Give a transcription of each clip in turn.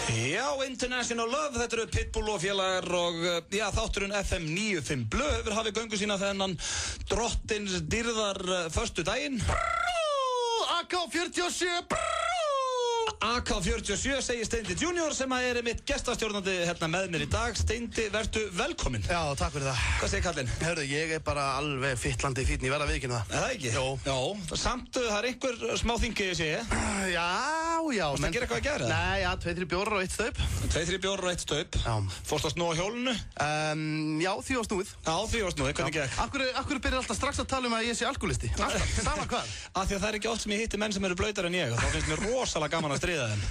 Já, International Love, þetta eru Pitbull og félagar og já, þátturinn FM 95 Blö hefur hafið göngu sína þennan drottins dýrðar föstudaginn. AK-47 AK-47 segir Steindi Junior sem er mitt gestastjórnandi hérna með mér í dag. Steindi, vertu velkominn. Já, takk fyrir það. Hvað segir kallinn? Hörðu, ég er bara alveg fittlandi fítn, ég verð að viðkynna það. Er það ekki? Jó. Já, samt það er einhver smá þingi, sé ég. Já. Varstu að gera eitthvað að gera? Nei, já, 2-3 bjórar og 1 staup. 2-3 bjórar og 1 staup. Já. Fórstu að snúa hjólinu? Já, því var snúið. Já, því var snúið, hvernig gekk? Akkur byrjar alltaf strax að tala að ég sé alkoholisti. Alltaf, sama hvað. Af því að það er ekki oft sem ég hitti menn sem eru blautar en ég og þá finnst mér rosalega gaman að stríða þeim.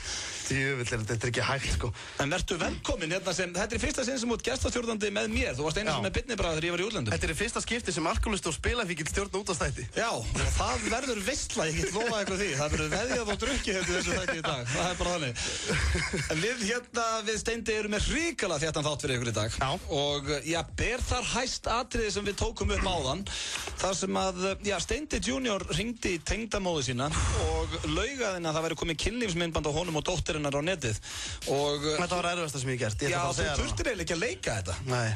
Þetta er ekki hægt, sko. En vertu velkominn hérna sem, þetta er fyrsta sinn sem út gestastjórnandi með mér. Þú varst einu sem með Bitnibræður þegar ég var í útlöndum. Þetta er fyrsta skipti sem alkoholist og spilafíkill stjórna útvarpsþætti. Já, og það verður veisla, ég get lofað eitthvað því. Það verður veðjað og drukkið hérna þessu þætti í dag. Það er bara þannig. En við Steindi erum með hrikalega þéttan þátt fyrir ykkur í dag. Já. Og já, ber þar hæst atriði sem við tókum upp áðan. Þar sem að, já, Steindi Junior hringdi í tengdamóður sína og laugaðinn að það væri komið kynlífsmyndband á honum og dóttirinnar á netið. Og þetta var erfiðasta sem ég hef gert. já, þú þurftir eiginlega ekki að leika þetta. Nei.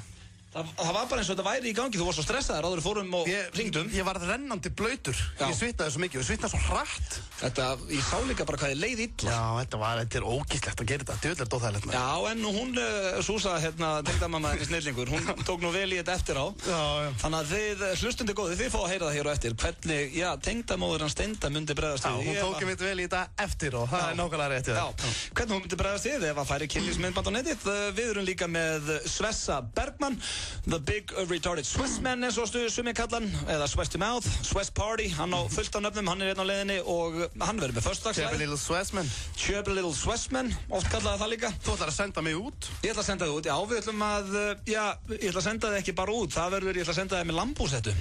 Það var bara eins og þetta væri í gangi, þú varst svo stressaður áður fórum og hringdum. Ég var rennandi blautur, ég svitnaði svo mikið og svitnaði svo hratt. Ég sá líka bara hvað ég leið illa. Já, þetta er ógíslegt að gera þetta, djöfull er dóþægilegt. Já, en hún, Súsa, tengdamamma henni snillingur, hún tók nú vel í þetta eftir á. Já. Þannig að þið, hlustundi góði, þið fá að heyra það hér og eftir. Hvernig, já, tengdamóður hans Steinda myndi bregðast við. Já, hún tók mitt vel í þetta eftir og það er nákvæmlega rétt. Já, hvernig hún myndi bregðast við ef að færi kynlífsmyndband á netið. Við erum líka með Svessa Bergmann, The Big Retarded Swissman eins og sumi kallan, eða Swiss to Mouth, Swiss Party, hann á fullt af nöfnum, hann er hérna á leiðinni og hann verður með föstudagslæð. Chubby Little Swissman. Chubby Little Swissman, oft kallaði það líka. Þú ætlar að senda mig út? Ég ætla að senda þig út, já, við ætlum að, já, ég ætla að senda þig ekki bara út, það verður, ég ætla að senda þig með lambúsettu.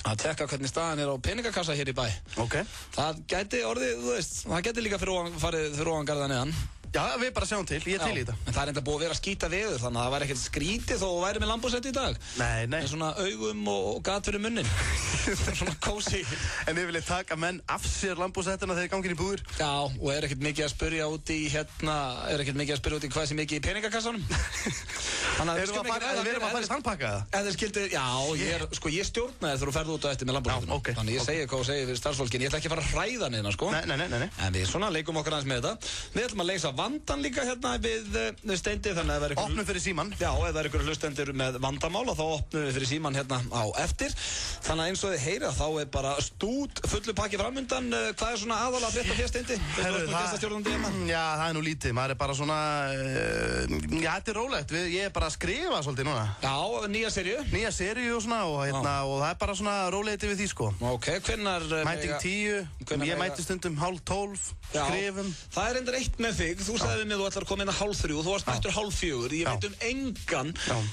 Að tekka hvernig staðan er á peningakassa hér í bæ. Ok. Það gæti orðið, þú veist, það gæti líka farið fyrir ofan garða neðan. Já, við bara sjáum til, ég er til í þetta. En það er enda búið að vera að skýta veður, þannig að það væri ekkert skrítið þó að væri með lambúsettu í dag. Nei. Með svona augum og gat fyrir munnin. Svona kósi. En við viljum taka menn af sér lambúsettuna þegar gangin í búður. Já, og er ekkert mikið að spyrja út í hvað sé mikið í peningakassanum. Við erum að fara í tannpakka eða? Eða skildi, já, ég stjórnaði þegar þú ferð út á eftir með lambúsettuna. Okay. Þannig ég segi hvað og segi fyrir starfsfólkin, ég ætla ekki að fara að hræða neina, sko. Nei. En við svona leikum okkur aðeins með þetta. Við ætlum að leysa vandan líka hérna við Steindi, þannig að það er opnum fyrir síman. Já, ef það er ykkur hlustendur með vandamál og þá opnum við fyrir síman hérna á eftir. Þannig að eins og þið heyra þá er bara stút fullu pakki framundan. Hvað er svona aðalega að frétta fyrir Steindi? Já, það er nú lítið, maður er bara svona já, þetta er rólegt, ég er bara að skrifa svolítið núna. Já, nýja seríu og svona og það er bara svona rólegti við því, sko. Ok, hvenær mæting 10, ég mæti stundum 11:30, skrifum. Það er endur eitt með þig. Þú sagði við mig þú ætlar að koma inn að 3:30, þú varst mættur 3:30. Ég veit engan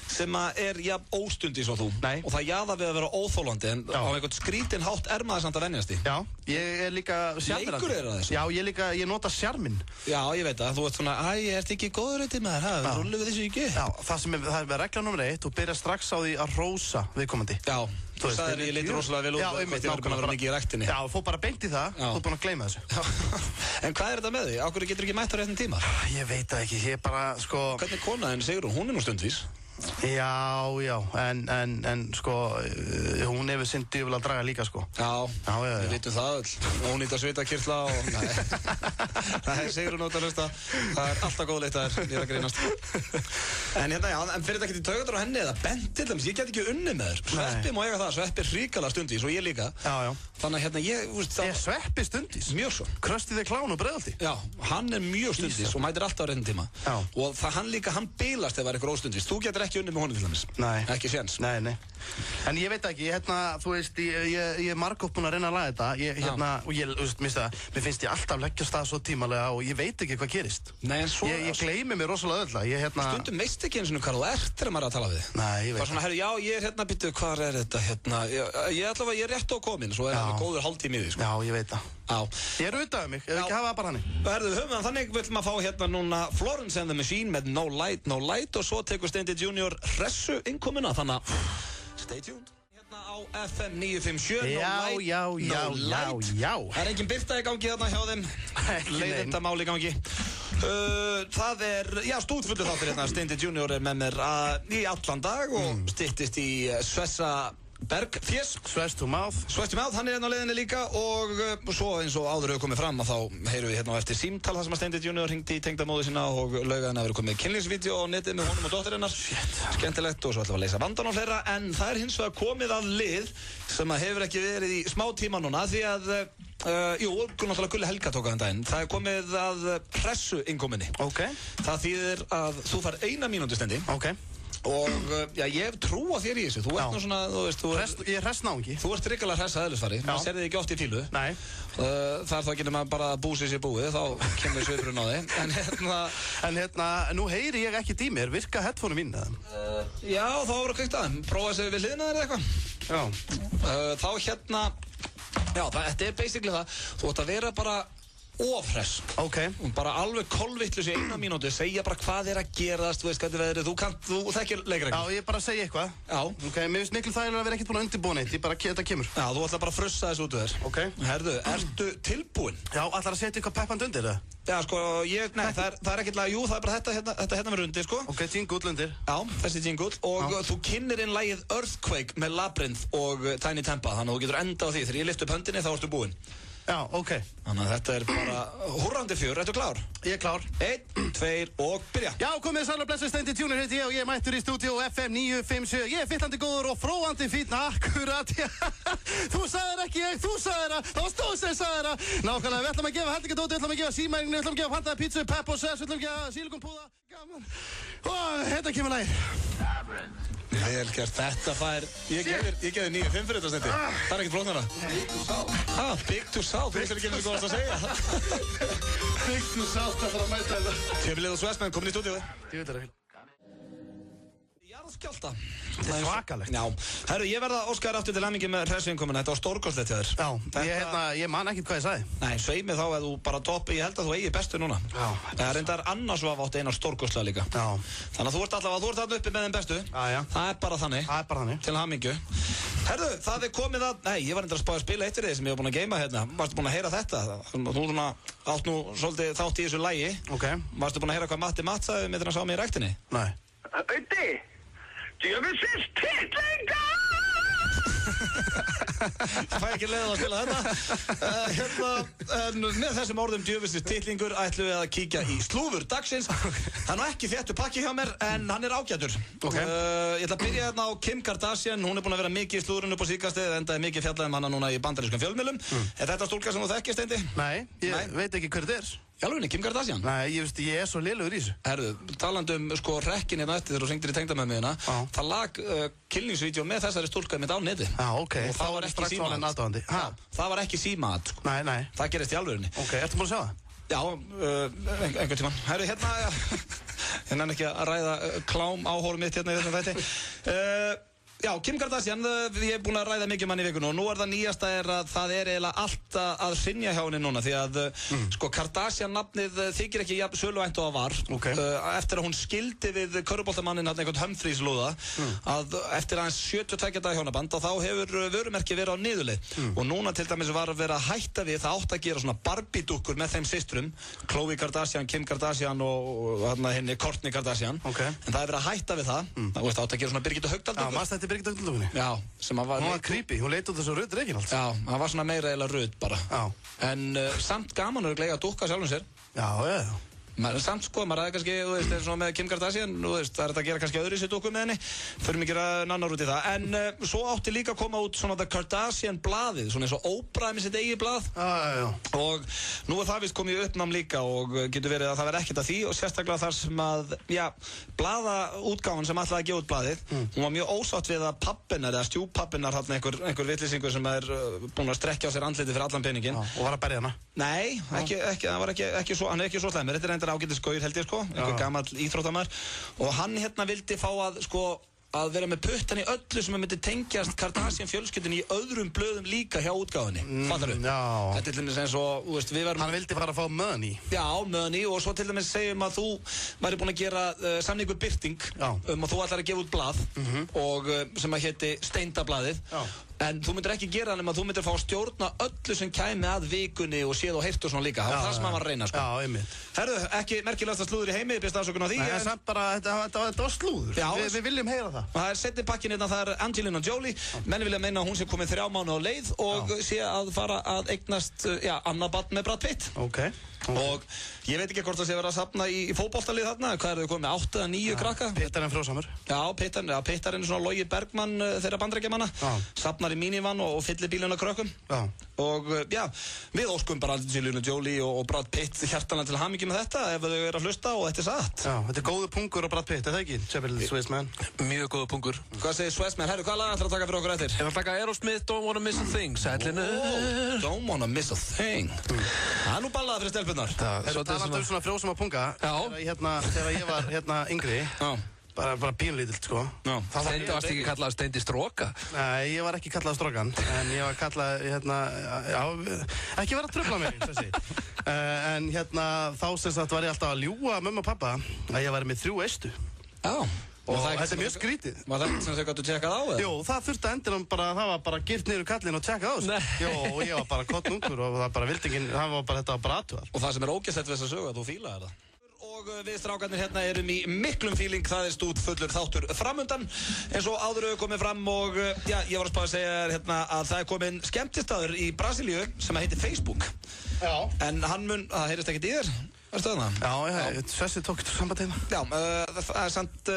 sem er jafn óstundis og þú. Nei. Og það jaða við að vera óþólandi en á einhvern skrítin hátt er maður samt að venjast í. Já, ég er líka sjarmirandi. Leikur er það þessu? Já, ég nota sjarminn. Já, ég veit það. Þú ert svona, ég ert ekki góður eitt í maður, rúllu við þessu ekki. Já, það er regla nr. 1 og byrja strax á því að rósa viðkomandi. Já, þú sagði ég litur rosalega vel út og hvort ég var búin að vera mikið í ræktinni. Já, fór bara beint í það, þú ert búin að gleyma þessu. En hvað er þetta með því? Af hverju getur ekki mætt á réttum tíma? Ég veit það ekki, ég bara, sko... Hvernig konaðin Sigrún? Hún er nú stundvís. Já, en sko, hún hefur sinn djöfulega að draga líka, sko. Já, við vitum það öll. Ónýta svitakirtla og... Nei, Sigrún út að hlusta. Það er alltaf góð leitt að ég er að grínast. En hérna, já, en fyrir þetta ekki taugaður á henni eða bent til dæmis, ég get ekki unnið með þér. Sveppi má eiga það, Sveppi er hrikalega stundvís og ég líka. Já. Þannig að hérna, ég Sveppi stundvís? Mjög svo. Krusty the Clown og Breiðholti? Já, hann er mjög stundvís og mætir alltaf á réttum tíma. Já. Og hann líka, hann bilast ef það er eitthvað óstundvís. Þú getur ekki unnið með honum til dæmis. Nei. Ekki séns. Nei. En ég veit ekki, þú veist, ég er margótt búinn að reyna að laga þetta, og ég, mér finnst ég alltaf leggja stað svo tímalega og ég veit ekki hvað gerist. Nei, en svo... Ég gleymi mér rosalega öll, Stundum veist ekki eins og hvað þú ert þegar maður er að tala við. Nei, ég veit. Bara svona, herru, já, ég er hérna, býttu, hvað er þetta, hérna, ég er rétt á komin, svo er það góður hálftími í því, sko. Já, ég veit það. Já. Ég er auðvitað mig, ef ekki hafa það bara hannig. Verðu, höfum við þannig, við ætlum að fá hérna núna Florence and the Machine með No Light og svo tekur Steindi Junior hressu innkomuna, þannig að stay tuned. Hérna á FM 957, No Light. Já. Það er engin birta í gangi þarna hjá þeim, leiðindamál í gangi. Það stútfullu þáttur hérna. Steindi Junior með mér í allan dag og styttist í Svessa Berg Fjess. Swears to mouth, hann hérna á leiðinni líka og svo eins og áður hefur komið fram að þá heyrum við hérna á eftir símtal þar sem að Steindi Junior hringdi í tengdamóður sína og laugaðan að vera komið kynlífsvídeó á netið með honum og dótturinnar. Skemmtilegt og svo ætlum við að leysa vandan og fleira en það hins vegar komið að lið sem að hefur ekki verið í smá tíma núna því að náttúrulega Gulli Helga tók að daginn. Það komið að pressu innkominni. Það þýðir að þú fær 1 mínútu Steindi. Og ég hef trú á þér í þessu. Þú ert nú svona, þú veist, ég er hressnáungi. Þú ert hrikalega hress að eðlisfari. Maður sér þig ekki oft í fílu. Nei. Það er þá ekki nema bara að búsið sér búið, þá kemur svipurinn á þig. En nú heyri ég ekki í mér. Virka headphone-u mín eða? Já, þá voru að kveikt að. Prófa að segja við hliðina þér eða eitthvað. Þá þetta er basically það. Þú ætti að vera bara ofhress. Bara alveg kolvitlaus í 1 mínútu, segja bara hvað er að gerast, þú veist hvað þetta veður, þú þekkir leikreglur. Já, ég bara segja eitthvað. Mér finnst miklu þægilega að vera ekkert búin að undirbúa neitt, þetta kemur. Já, þú ætla bara að frussa þessu út úr þér. Herðu, ertu tilbúinn? Já, ætlar að setja eitthvað peppand undir það? Já, sko, það er ekkert lag, það er bara þetta hérna með undir, sko. Jingle undir. Já, þessi jingle, og þú kynnir inn lagið Earthquake með Labyrinth og Tiny Tempa, þannig að þú getur enda á því, þegar ég lyfti upp höndinni þá ertu búinn. Já, Þannig að þetta er bara húrrandi fjör, ertu klár? Ég er klár. 1, 2 og byrja. Já, komið sæl og blessu, Steindi Junior heiti ég og ég er mættur í stúdíó FM 957. Ég er fyllandi góður og fróandi fínn, akkurat. Þú sagðir ekki ég, þú sagðir það. Það var stóð sem sagðir það. Nákvæmlega, við ætlum að gefa hellingadóti, við ætlum að gefa símæringinu, við ætlum að gefa pantaða pítsu, pepp og sess, við ætlum að gefa sílikonpúða. Gaman. Og þetta kemur lagið. Vel gert, þetta fær, ég geði 9-5 fyrir þetta Steindi. Það er ekkert flóknara. Big to South, þú veist ekki eins og góðast að segja. Big to South, það þarf að mæta þetta. Tjöflið og Svessmenn, komin í stúdíói. Djúvitar. Jarðskjálfta. Þetta er svakalegt. Já, herru, ég verða Óskar aftur til hamingju með hressuinnkomuna, þetta var stórkostlegt hjá þér. Já, ég man ekkert hvað ég sagði. Nei, svei mig þá að þú bara toppi, ég held að þú eigi bestu núna. Já. Það er reyndar Anna svo átt eina stórkostlega líka. Já. Þannig að þú ert allavega uppi með þeim bestu. Já. Það er bara þannig. Til hamingju. Herru, það er komið að, ég var reyndar að spá að spila eitt fyrir þig sem ég var búinn að geyma hérna. Varstu búinn að heyra þetta? Þú svona átt nú svolítið þátt í þessu lagi. Varstu búinn að heyra hvað Matti Matt sagði með þegar hann sá mig í ræktinni? Nei. Djöfisins titlingar! Ég fæ ekki leið að spila þetta. Með þessum orðum djöfisins titlingur ætlum við að kíkja í slúður dagsins. Það er ekki þéttur pakki hjá mér en hann er ágætur. Ég ætla að byrja hérna á Kim Kardashian. Hún er búin að vera mikið í slúðurinn upp á síðkastið, endaði mikið fjallað hana núna í bandarískum fjölmiðlum. Er þetta stúlka sem þú þekkir, Steindi? Nei, ég veit ekki hver þetta er. Jálfurinn, Kim Kardashian? Nei, ég er svo lélugur í þessu. Herðu, talandi rekkin hérna eftir þegar þú hringdir í tengdamömmu það lag kynlífsvídeó með þessari stúlka mitt á neti. Og það var ekki símaat. Það var ekki símaat, sko. Nei. Það gerist í alvörinni. Ertu búin að sjá það? Já, einhvern tímann. Herru, hérna, ég nenni ekki að ræða klám áhóru mitt hérna í þessum þætti. Já, Kim Kardashian, ég hef búin að ræða mikið um hann í vikunum og nú er það nýjasta að það er eiginlega allt að hrynja hjá henni núna því að sko Kardashian-nafnið þykir ekki jafn söluvænt og það var eftir að hún skildi við körfuboltamannin einhvern Humphreys lúða að eftir aðeins 72 daga hjónaband og þá hefur vörumerki verið á niðurleið og núna til dæmis var að vera að hætta við það átt að gera svona Barbie-dúkkur með þeim systrum Khloe Kardashian, Kim Kardashian og henni Kourtney Kardashian en það er verið að hætta við það átt að gera svona Birgitta Haugdal Birgitta Haugdal-dúkunni? Já, sem að var... Hún var creepy, hún leit út þessu rödd Reginald. Já, hann var svona meira eiginlega rödd bara. Já. En samt gaman að glega að dúkka sjálfum sér. Já. Samt sko, maður ræði kannski, þú veist, eins og með Kim Kardashian, þú veist, það er þetta að gera kannski öðru í sér dúkku með henni, fyrir mikið nannar út í það. En svo átti líka að koma út svona The Kardashian blaðið, svona eins og Oprah með sitt eigið blað. Já. Og nú er það vist komið í uppnám líka og getur verið að það verði ekkert að því og sérstaklega þar sem að, blaðaútgáfan sem ætlaði að gefa út blaðið, hún var mjög ósátt við að pappinnar eða stjúppapinnar hann einhver vitlýsingur sem er búinn að strekkja á sér andliti fyrir allan peninginn. Og var að berja hana? Nei, hann er ekki svo slæmur. Þetta er reyndar ágætis gaur held ég sko, einhver gamall íþróttamæður og hann hérna vildi fá að vera með puttan í öllu sem myndi tengjast Kardashian fjölskyldunni í öðrum blöðum líka hjá útgáfunni. Fattar þú? Já. Þetta er til dæmis eins og, þú veist, við varum... Hann vildi fara að fá money. Já, money og svo til dæmis segjum að þú væri búinn að gera samningu birting að þú ætlar að gefa út blað og sem að héti Steindablaðið En þú myndir ekki gera það nema þú myndir fá að stjórna öllu sem kæmi að vikunni og séð og heyrt og svona líka. Það var það sem maður var að reyna, sko. Já, einmitt. Herðu, ekki merkilegasta slúður í heimi, byrst afsökun á því. Nei, en samt bara, þetta var slúður. Já. Við viljum heyra það. Það er seinni pakkinn hérna, það er Angelina Jolie. Menn vilja meina að hún sé komin 3 mánuði á leið og sé að fara að eignast, annað barn með Brad Pitt. Ok. Og ég veit ekki hvort það sé verið að safna í fótboltalið þarna. Hvað eru þau komið með 8 eða 9 krakka? Pittarinn frjósamur. Já, Pittarinn er svona Logi Bergmann þeirra Bandaríkjamanna. Safnar í mínivann og fyllir bíluna krökkum. Já. Og við óskum bara Angelina Jolie og Brad Pitt hjartanlega til hamingju með þetta ef þau eru að hlusta og þetta er satt. Já, þetta er góður pungur á Brad Pitt, er það ekki? Chapel Swissman. Mjög góður pungur. Hvað segir Swissman? Herru, hvað lag ætlar að taka fyrir okkur eftir? Ég ætla að taka Aerosmith, Don't Wanna Miss a Thing, sætlinu. Don't Wanna Miss a Thing. Það er nú ballað fyrir stelpunnar. Erum talað svona frjósama punga. Þegar ég var yngri. Já. Bara pínlítilt, sko. Steindi varst ekki kallað Steindi Stróka? Nei, ég var ekki kallað Strókan, en ég var kallað, ekki vera að trufla mig, þessi. En þá sem sagt var ég alltaf að ljúga mömmu og pappa að ég væri með 3 eistu. Já. Og þetta er mjög skrítið. Var það sem þau gáttu tjekkað á eða? Jú, það þurfti endilega bara, það var bara girt niður kallinn og tjekkað á þessu. Jú, og ég var bara kottnungur og það bara vildi ekki, þetta var bara aðtúðar. Og það sem er ógeðslegt við þessa sögu að þú fílaðir það. Og við strákarnir hérna erum í miklum fíling, það er stút fullur þáttur framundan eins og áður hefur komið fram og ég var að spá að segja hérna að það er komin skemmtistaður í Brasilíu sem heitir Facebook. Já. En það heyrist ekkert í þér? Já, Svessi tók sambandina. Já,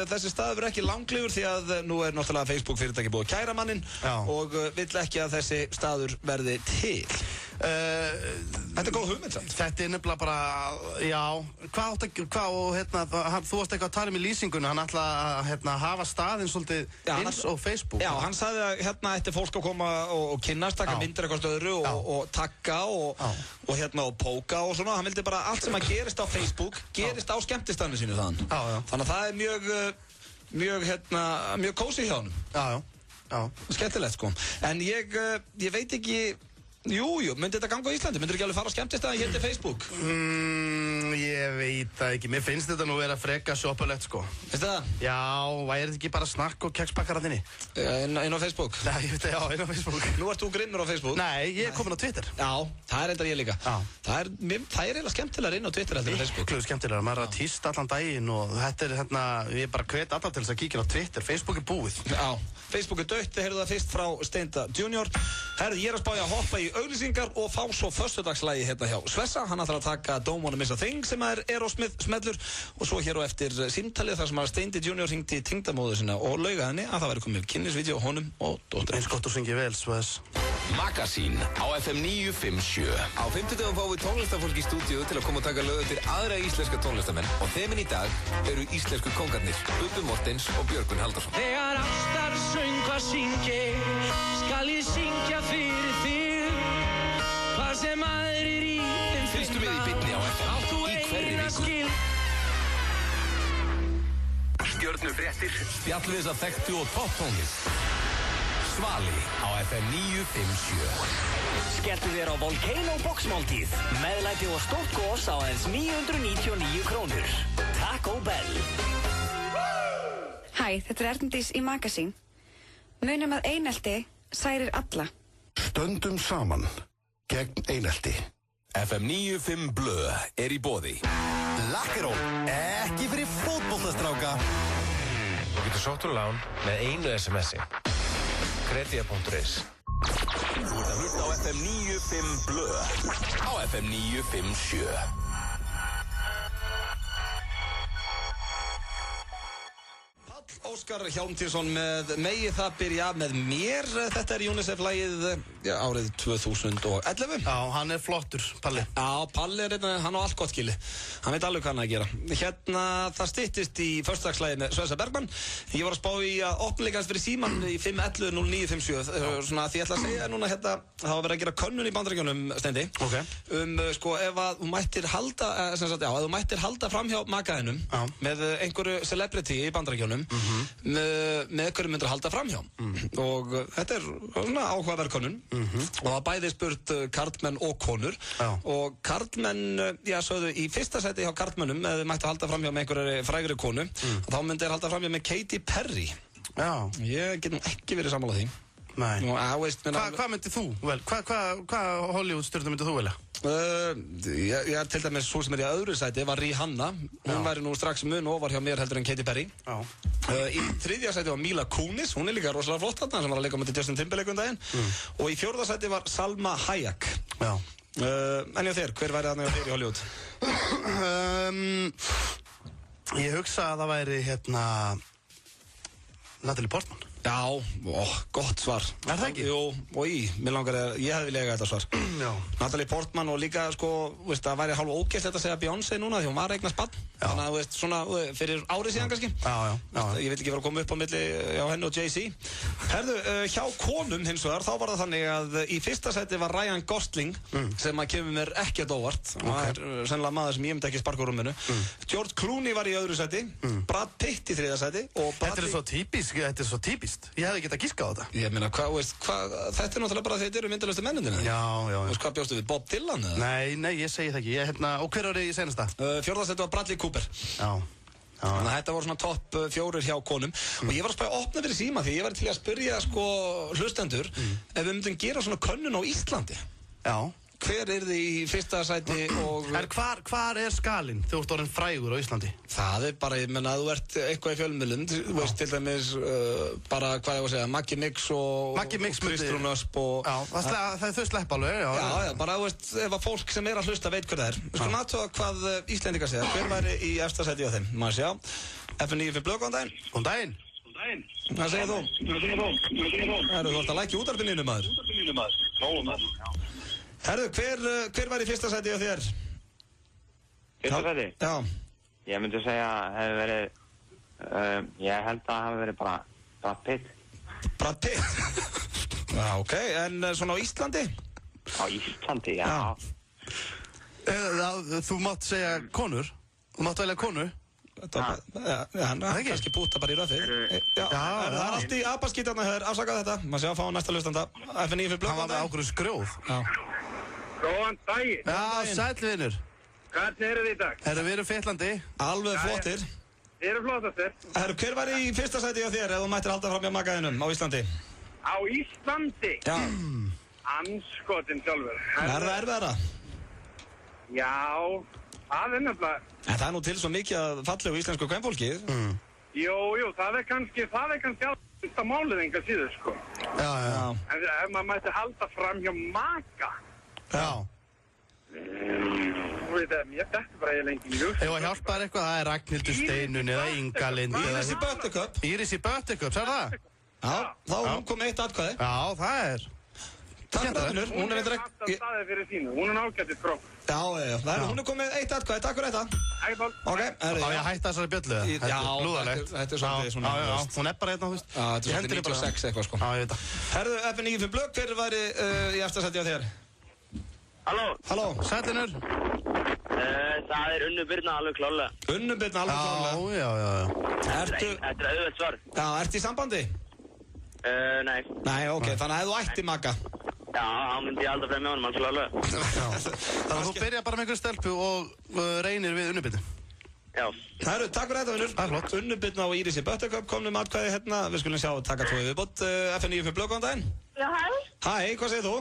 þessi staður verður ekki langlífur því að nú er náttúrulega Facebook fyrirtæki búið að kæra manninn og vill ekki að þessi staður verði til. Þetta er góð hugmynd samt. Þetta er nefnilega bara, þú varst eitthvað að tala í lýsingunni, hann ætlaði að hafa staðinn svolítið eins og Facebook. Já, hann sagði að hérna ætti fólk að koma og kynnast, taka myndir eitthvað stöðru og tagga og póka og svona. Hann vildi bara allt sem að gerist á Facebook, gerist á skemmtistaðinu sínu þann. Þannig að það er mjög kósi hjá honum. Já. Skemmtilegt, sko. En ég veit ekki. Jú, myndi þetta ganga á Íslandi? Myndir ekki alveg fara á skemmtistaði hér til Facebook? Ég veit það ekki. Mér finnst þetta nú vera freka sjoppulegt, sko. Veistu það? Já, væri þetta ekki bara snakk og kekspakkar að þinni? Inn á Facebook? Nei, ég veit það, já, inn á Facebook. Nú ert þú grimmur á Facebook? Nei, ég er komin á Twitter. Já, það er enda ég líka. Það er eiginlega skemmtilegar inn á Twitter heldur en Facebook. Miklu skemmtilegar, maður er að tísta allan daginn og þetta er ég bara hvet allan til þess að kíkja á Twitter. Facebook er búið. Já, Facebook er dautt, þið heyrðu það fyrst frá Steinda Junior. Herðu, ég er að spá að hoppa í auglýsingar og fá svo föstudagslægi hérna hjá Svessa. Hann ætlar að taka Don't Wanna Miss a Thing sem er Aerosmith smellur og svo hér á eftir símtalið þar sem að Steindi Junior hringdi tengdamóður sinna og laugaði henni að það væri komið kynnisvídeó á honum og dóttur. Eins gott þú syngir vel, Svess. Magasín á FM 957. Á 50 fáum við tónlistafólk í stúdíu til að koma og taka lög eftir aðra íslenska tónlistamenn og þeiminn í dag eru íslensku kóngarnir Bubbi Mortens og Björgvin Halldórsson. Þegar ástar söngva syngir skal ég syngja fyrir þig hvað sem aðrir í þeim Fylgstu með í beinni á FM í hverri viku. Stjörnufréttir, spjallviðs að þekktu og topptónlist. Svali á FM 957. Skelltu þér á Volcano boxmáltíð. Meðlæti og stórt gos á aðeins 999 krónur. Taco Bell. Hæ, þetta er Erndís í Magasín. Munum að einelti særir alla. Stöndum saman gegn einelti. FM 95 Blö er í boði. Lakkeró, ekki fyrir fótboltastráka. Þú getur sótt úr lán með einu SMS-i. Kredia.is. Þú ert að hlusta á FM 95 Blö á FM 957. Óskar Hjálmtýrsson með Megi það byrja með mér. Þetta er UNICEF-lagið árið 2011. Já, hann er flottur, Palli. Já, Palli er hann á allt gott skili. Hann veit alveg hvað hann að gera. Hérna, það styttist í föstudagsslagið með Svessa Bergmann. Ég var að spá í að opnleikast fyrir síman í 511-0957. Svona því ég ætla að segja núna hérna, það var verið að gera könnun í Bandaríkjunum, Steindi. Sko, ef að þú mættir halda, ef þú mættir halda framhjá makaðinum með einhverju celebrity í Bandaríkjunum, með hverju myndir að halda framhjá og þetta er svona áhugaverð könnun og það bæði spurt karlmenn og konur og karlmenn, sögðu í fyrsta seti hjá karlmennum ef þið mættu að halda framhjá með einhverju frægri konu þá myndir halda framhjá með Katy Perry. Ég get nú ekki verið sammála því. Nei. Nú, veist, Hvað myndið þú vel? Hvað Hollywood-stjörnu myndið þú velja? Ég til dæmis svo sem í öðru sæti var Rihanna. Hún væri nú strax mun ofar hjá mér heldur en Katy Perry. Í þriðja sæti var Mila Kunis, hún líka rosalega flott þarna, sem var að leika með Justin Timberlake daginn. Og í fjórða sæti var Salma Hayek. Já. En hjá þér, hver væri þarna hjá þér í Hollywood? Ég hugsa að það væri Natalie Portman. Já, gott svar. Er það ekki? Jú, mér langar ég hefði viljað þetta svar. Já. Natalie Portman og líka, veist, það væri hálf ógeðslegt að segja Beyoncé núna því hún var að eignast barn. Þannig að, veist, svona, fyrir árið síðan kannski. Já. Ég veit ekki vera að koma upp á milli hjá henni og Jay-Z. Herðu, hjá konum hins vegar, þá var það þannig að í fyrsta sæti var Ryan Gosling, sem að kemur mér ekkert óvart. Það er sennilega maður sem ég myndi ekki sparka úr rúminu. George Clooney var í öðru sæti, Brad Pitt í þriðja sæti og Þetta er svo típist. Ég hefði getað giskað á þetta. Ég meina, þetta er náttúrulega bara þeir eru myndalustu mennindina. Já. Veist hvað bjóstu við, Bob Dylan eða? Nei, ég segi það ekki. Og hver var í senasta? Fjórða sæti var Bradley Cooper. Já. Þannig að þetta voru svona topp 4 hjá konum. Og ég var að spæja að opna fyrir síma því ég var til að spyrja hlustendur ef við myndum gera svona könnun á Íslandi. Já. Hver er þið í fyrsta sæti og... Hvar er skalinn þegar þú ert orðinn frægur á Íslandi? Það er bara, ég menna að þú ert eitthvað í fjölmiðlum, þú veist til dæmis bara, hvað ég var að segja, Maggi Mix og Kristrún Ösp og... Já, þau sleppa alveg, já. Já, bara, þú veist, ef að fólk sem er að hlusta veit hver það er. Við skulum aðtöga hvað Íslendingar segja, hver væri í efsta sæti á þeim? Maður sjá, FN95 Blöð, góðan daginn. Góðan daginn. Hvað segir þú? Þú ert að lækja útarpinninu, maður. Herðu, hver var í fyrsta sæti á þér? Fyrsta sæti? Já. Ég myndi segja að hefði verið, ég held að það hefði verið bara Brad Pitt. Brad Pitt? Já, ok, en svona á Íslandi? Á Íslandi, já. Þú mátt segja konur? Þú mátt velja konu? Hann kannski púta bara í röð þig. Það er allt í abaskítarna hér, afsakað þetta. Maður sé að fá næsta hlustanda. FN95 Blöð. Hann var með ákveður skrjóð. Góðan daginn. Já, sælvinur. Hvernig eru þið í dag? Við erum feitlandi. Alveg flottir. Þið eru flottastir. Hver var í fyrsta sæti á þér ef þú mættir halda fram hjá magaðinum á Íslandi? Á Íslandi? Já. Andskotinn sjálfur. Er það erfiðara? Já, það er nefnilega... En það er nú til svo mikið að fallegu íslensku kvenfólki. Jú, það er kannski alltaf málið enga síður, sko. Já. En ef maður mætti halda fram hjá maka... Já. Mér þetta bara eiginlega engin ljus. Ef að hjálpa þér eitthvað, það er Ragnhildur Steinun eða Inga Lind. Íris í Buttercup. Íris í Buttercup, sér það? Já, þá hún kom eitt atkvæði. Já, það er... Takk fyrir það, Unnur. Hún er alltaf staðið fyrir sínu, hún er ágættið frá. Já, hún er komið eitt atkvæði, takk fyrir þetta. Ægifál. Ok, Þá ég hætti þessari bjöllu. Já, þetta er svolítið svona... Já, hún er bara hérna, þú veist. Já, þetta er svolítið 96 eitthvað, sko. Já, ég veit það. Herðu, FN95 Blöð, hver væri í eftir sæti á þér? Halló. Sætlinur. Það er Unnur Birna alveg klálega. Unnur Birna alveg klálega? Já. Þetta er auðvelt svar. Já, ertu í sambandi? Nei. Nei, ok, þannig að þú ætti maka. Já, hann myndi ég alltaf frem með honum, hann klálega. Þannig að þú byrja bara með einhverju stelpu og reynir við Unnur Birna. Já. Herru, takk fyrir þetta, Unnur. Það er flott. Unnur Birna og Íris í Buttercup komnum atkvæði hérna. Við skulum sjá taka 2 viðbót. FN95 Blöð, góðan daginn. Já, hæ. Hæ, hvað segir þú?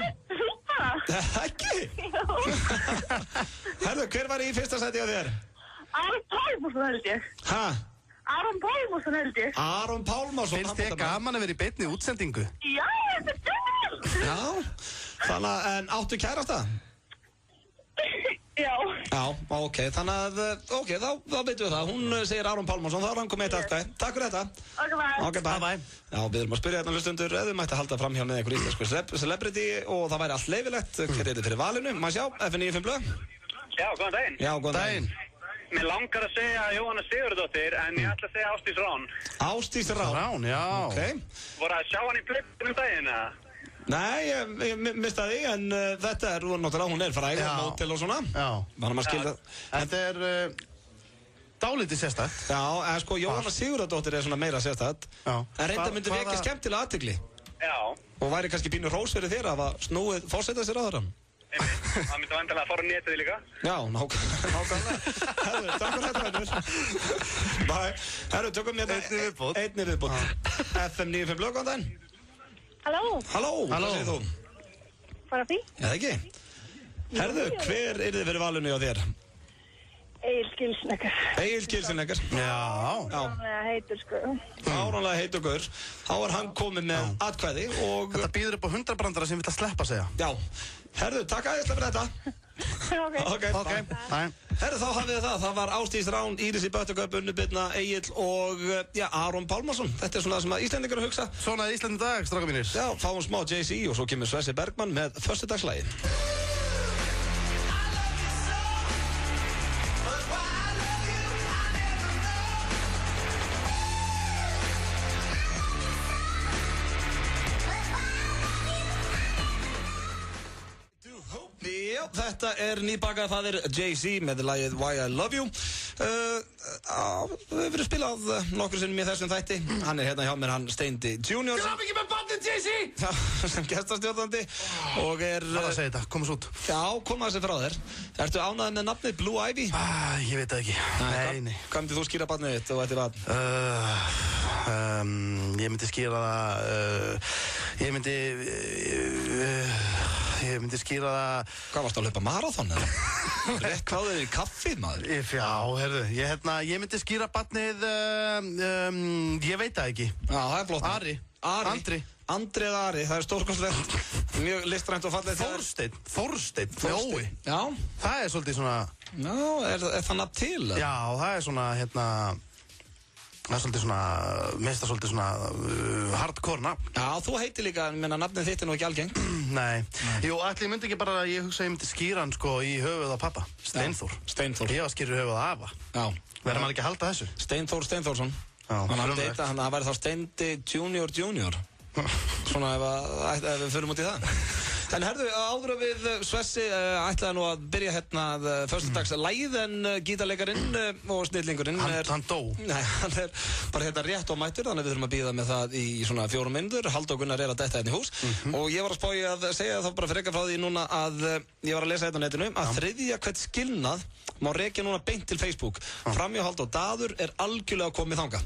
Ekki? Herru, hver var í fyrsta sæti á þér? Aron Pálmarsson held ég. Hæ? Aron Pálmarsson held ég. Aron Pálmarsson. Finnst þér gaman að vera í beinni útsendingu? Já, þetta er gaman. Já, þannig að, en áttu kærasta? Já. Já, ok, þannig að, ok, þá veitum við það. Hún segir Aron Pálmarsson, þá er hann komið eitt atkvæði. Takk fyrir þetta. Ok, bye. Já, við erum að spyrja hérna hlustundur ef þið mætti að halda fram hjá með einhver íslensku celebrity og það væri allt leyfilegt. Hver er þið fyrir valinu? Má sjá, FN95 Blöð. Já, góðan daginn. Já, góðan daginn. Mér langar að segja Jóhanna Sigurðardóttir, en ég ætla að segja Ásdís Rán. Ásdís Rán, já. Ok. Voru að sjá hann í blippinu daginn, eða? Nei, ég mista því, en þetta er náttúrulega, hún er fræg og mótil og svona. Já. Þannig að maður skilja... Þetta er dálítið sérstætt. Já, en sko, Jóhanna Sigurðardóttir er svona meira sérstætt. Já. En reynda myndi við ekki skemmtilega athygli. Já. Og væri kannski pínu hrós fyrir þér að hafa snúið fórseta sér á þeirra. Það myndi vantilega að fara á netið líka. Já, nákvæmlega. Herru, takk fyrir þetta, Hennur. Bæ. Herru, tökum við einni viðbót. FM95 Blöð, góðan daginn. Halló. Halló, hvað segir þú? Bara fín. Eða ekki? Herðu, hver yrði fyrir valinu á þér? Egil Gilsnekkar. Egil Gilsnekkar. Já. Fáránlega heitur, sko. Fáránlega heitur gaur. Þá er hann komið með atkvæði og... Þetta býður upp á 100 brandara sem vill að sleppa segja. Já. Herðu, takk aðeinslega fyrir þetta. Ok. Herðu, þá hafið það. Það var Ásdís Rán, Írisi Böttuköp, Unnu Birna, Egil og Aron Pálmarsson. Þetta er svona það sem að Íslendingar hugsa. Svona er Ísland í dag, strákar mínir. Já, fáum smá Jay-Z og svo kemur Svessi Bergmann með föstudagslagið. Já, þetta er nýbakað, það er Jay-Z með lagið Why I Love You. Við verðum spilað nokkur sinnum í þessum þætti. Hann er hérna hjá mér, hann Steindi Junior. Graf ekki með bandið, Jay-Z! Já, sem gestastjórnandi og er... Það að segja þetta, komast út. Já, koma þessi frá þér. Ertu ánægð með nafnið Blue Ivy? Ég veit það ekki. Nei. Hvað myndir þú skýra barnið þitt og ætti barn? Ég myndi skýra það... Ég myndi skýra það... Hvað varst að hlaupa marathon eða? Rétt kváðið í kaffið, maður? Já, herðu, ég myndi skýra barnið... Ég veit það ekki. Já, það er flott. Andri eða Ari, það er stórkostlegt. Mjög listrænt og fallegt. Þorsteinn, Jói. Já. Það er svolítið svona... Já, er það nafn til? Já, það er svona, það er svolítið svona, minnst það svolítið svona hardcore nafn. Já, þú heitir líka, menna nafnið þitt er nú ekki algengt. Nei. Jú, allir ég myndi ekki bara, ég hugsa ég myndi skýra hann sko í höfuð á pappa. Steinþór. Ég var skýrur höfuð á afa. Já. Verður maður ekki að halda þessu? Steinþór Steinþórsson. Já. Hann væri þá Steindi Junior. Svona ef við förum út í það. En herðu, áður að við Svessi ætlaði nú að byrja hérna föstudagslægið en gítarleikarinn og snillingurinn Hann dó. Nei, hann er bara hérna rétt og mættur, þannig að við þurfum að bíða með það í svona 4 mínútur. Halldór Gunnar er að detta hérna í hús og ég var að spá að segja þá bara frekar frá því núna að ég var að lesa hérna á netinu að þriðja hvert skilnað má rekja núna beint til Facebook. Framhjá Halldór Daður er algjörlega komið þangað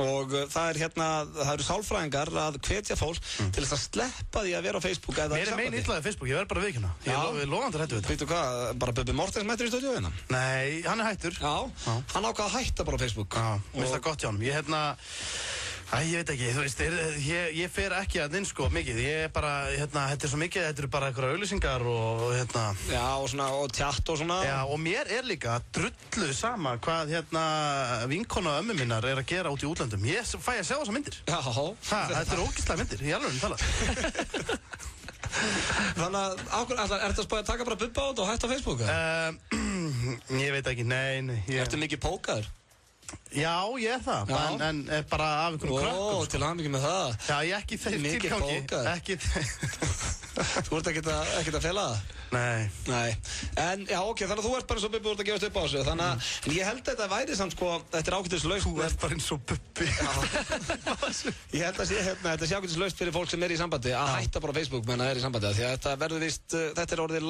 og það er hérna, það eru sálfræðingar að hvetja fólk til þess að sleppa því að vera á Facebook eða Ítlaði Facebook, ég verð bara viðkynna. Ég er lofandi hættu við þetta. Veitu hvað, bara Bubbi Mortens mættur í stúdíóinu? Nei, hann er hættur. Já, hann ákvað að hætta bara á Facebook. Já, mér finnst það gott hjá hann. Ég veit ekki, þú veist, ég fer ekki að inn sko mikið. Ég er bara, þetta er svo mikið, þetta eru bara einhverja auglýsingar og Já, og svona, og tjatt og svona. Já, og mér er líka drullu sama hvað vinkona ömmu minnar er að gera út í útlöndum. Ég fæ að sjá þessa myndir. Já. Þetta eru ógeðslega myndir, í alveg talað. Þannig að, er þetta að taka bara Bubba át og hætta á Facebook? Ég veit ekki, nei. Ertu mikið pókaður? Já, ég er það, en bara af einhverjum krökkum. Til hamingju með það. Já, ég ekki þeir tilgangi. Mikið pókaður. Þú ert ekkert að fela það? Nei. En, já, ok, þannig að þú ert bara eins og Bubbi úr að gefast upp á þessu. Þannig að, en ég held að þetta væri samt sko, þetta er ágætislaust. Þú ert bara eins og Bubbi. Ég held að þetta sé ágætislaust fyrir fólk sem er í sambandi að hætta bara á Facebook meðan það er í sambandi. Því að þetta verður vist, þetta er orðið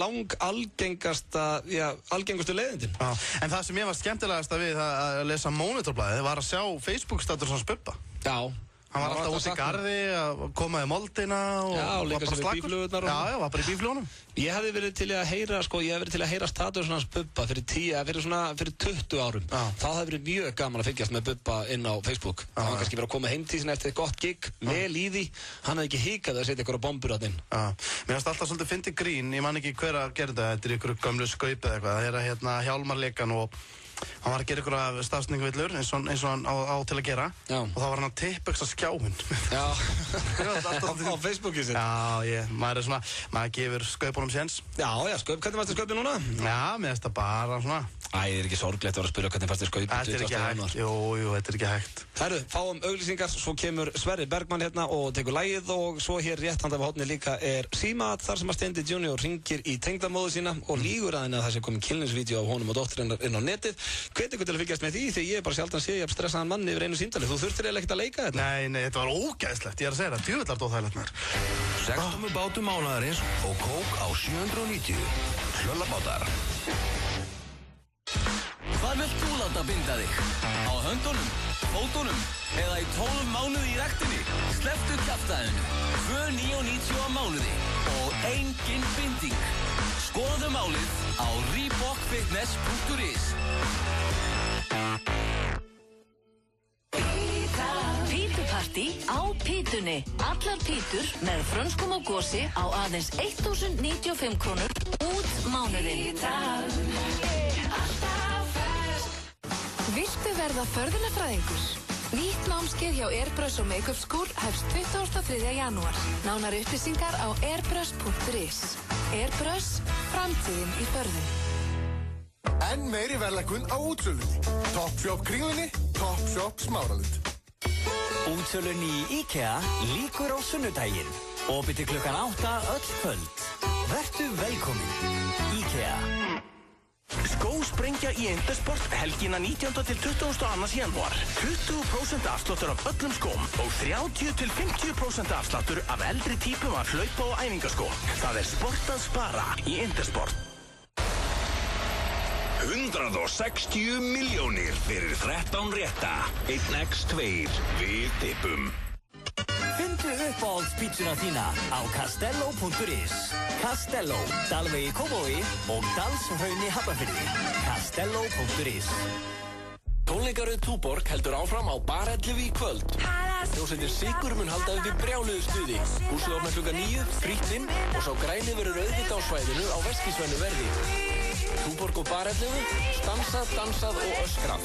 algengustu leiðindin. En það sem ég var skemmtilegast við að lesa Monitor-blaðið var að sjá Facebook-status hans Bubba. Já. Hann var alltaf út í garði að koma í moldina og var bara slakur. Já, var bara í bíflugunum. Ég hefði verið til að heyra, status hans Bubba fyrir 20 árum. Það hefði verið mjög gaman að fylgjast með Bubba inn á Facebook. Það var kannski verið að koma heimtíðin eftir gott gig, vel í því. Hann hefði ekki hikað að setja einhverja bombur að inn. Mér fannst alltaf svolítið fyndið grín, ég man ekki hver að gera þetta, þetta er einhverju gömlu skaup eða eitthvað. Það er hérna Hjálmar leikan og hann var að gera einhverja stafsningvillur eins og hann á til að gera. Og þá var hann að tippa skjáinn. Já, á Facebooki sitt. Já, maður er svona, maður gefur skaupunum séns. Já, skaup, hvernig fannst þér skaupið núna? Já, mér finnst það bara svona. Það er ekki sorglegt að vera að spyrja hvernig fannst þér skaupið. Þetta er ekki hægt, jú, þetta er ekki hægt. Herru, fáum auglýsingar, svo kemur Sverrir Bergmann hérna og tekur lagið og svo hér rétt handa við hótni líka er Símat þar sem að Steindi Junior ringir í tengdamóðu sína og lígur að henni að það sé komið kynlingsvídeó af honum og dótturinnar inn á netið. Hvet ykkur til að fylgjast með því því ég bara sjaldan sé ég stressaðan mann yfir einu símtali. Þú þurftir eiginlega ekkert að leika þetta. Nei, þetta var ógeðslegt, ég er að segja það, djöfullar dóþægilegt mér. 16 bátum mánaðarins og kók á 790. Hlöllabátar. Hvað Hvar vilt þú láta binda þig? Á höndunum, fótunum eða í 12 mánuði í ræktinni? Slepptu kjaftaðinu. 2.990 á mánuði og engin binding. Skoðu málið á reebokfitness.is. Pítupartí á Pítunni. Allar pítur með frönskum og gósi á aðeins 1.095 krónur út mánuðinn. Viltu verða förðunarfræðingur? Nýtt námskeið hjá Airbrush og Makeup School hefst 23. janúar. Nánari upplýsingar á airbrush.is. Airbrush, framtíðin í förðun. Enn meiri verðlækkun á útsölunni. Topshop Kringlunni, Topshop Smáralind. Útsölunni í IKEA lýkur á sunnudaginn. Opið til klukkan 8 öll kvöld. Vertu velkomin. IKEA. Skósprengja í Intersport helgina 19. til 22. janúar. 20% afsláttur af öllum skóm og 30 til 50% afsláttur af eldri típum af hlaupa- og æfingaskó. Það sport að spara í Intersport. 160 milljónir fyrir 13 rétta. 1x2 við tippum. Fyndu uppáhaldspítsuna þína á castello.is. Castello, Dalvegi Kópavogi og Dalshrauni Hafnarfirði. Castello.is. Tónleikaröð Túborg heldur áfram á Bar 11 í kvöld. Hljómsveitin Sigur mun halda uppi brjáluðu stuði. Húsið opnar klukkan 9, frítt inn og sá græni verður auðvitað á svæðinu á veskisvænu verði. Túborg og Bar 11, stansað, dansað og öskrað.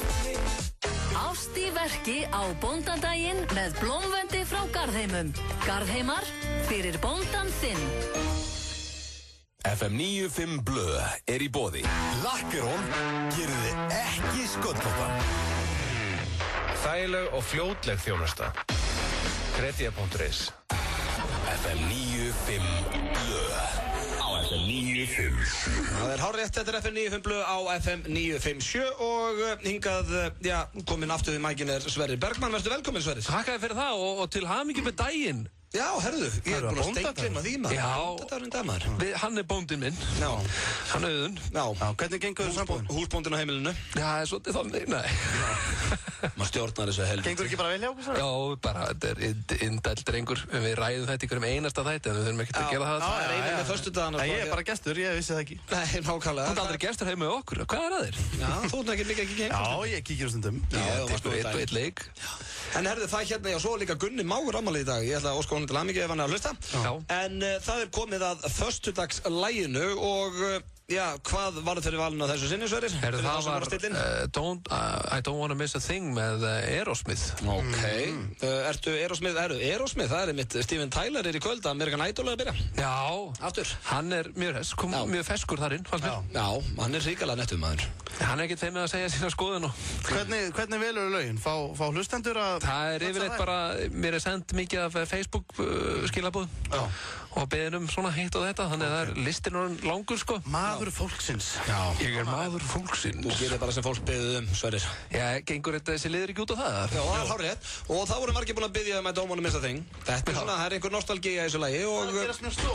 Ást í verki á bóndandaginn með blómvendi frá Garðheimum. Garðheimar fyrir bóndan þinn. FM 95 Blö í boði. Lakkerón gerir þið ekki sköllóttan. Þægileg og fljótleg þjónusta. Kredia.is. FM 95 Blö á FM 95. Það hárrétt, þetta FM 95 Blö á FM 957 og hingað, kominn aftur við mækin Sverrir Bergmann. Vertu velkominn, Sverrir. Takk fyrir það og til hamingju með daginn. Já, herðu, ég búin að steingleyma því maður. Já. Bóndadagurinn dag maður. Hann bóndinn minn. Já. Hann Auðun. Já. Hvernig gengur sambúðin? Húsbóndinn á heimilinu? Já, það svolítið þannig, nei. Maður stjórnar þessu helviti. Gengur ekki bara vel hjá okkur, Sverrir? Já, bara, þetta indæll drengur. Við ræðum þetta ykkur einasta þætti, en við þurfum ekkert að gera það. Það einu með föstudagana. Ég bara gestur, ég vissi það ekki. Nei, nákvæmlega. Þú ert aldrei gestur heim með okkur. Hvað að þér? Já, þú ert ekki mikið ekki Já, ég kíkir stundum. Eitt leik. En herðu það hérna, já, svo líka Gunni Mágur afmæli í dag. Ég ætla að óska honum til hamingju ef hann er að hlusta. En það komið að föstudagslæginu og hvað var það fyrir valinu á þessu sinni, Sverrir? Það var I Don't Wanna Miss a Thing með Aerosmith. Ok. Ertu Aerosmith, það er mitt Steven Tyler í kvöld, American Idol að byrja. Já. Aftur. Hann er mjög hress, kom mjög feskur þar inn, fannst mér. Já, hann er hrikalega nettur maður. Hann er ekki þeim með að segja sína skoðun og... Hvernig velur lögin? Fá hlustendur að... Það er yfirleitt bara, mér er sendt mikið af Facebook skilabúðum og beðin svona hitt og þetta, þannig að það er listin langur, sko. Maður fólksins. Já, ég er maður fólksins. Þú gerir bara sem fólk beðið Sverrir. Já, gengur þessi liður ekki út á það? Já, það er hárrétt. Og það voru margir búin að biðja I Don't Wanna Miss a Thing. Þetta er svona, það er einhver nostalgía í þessu lagi og... Það er að gera svona sló.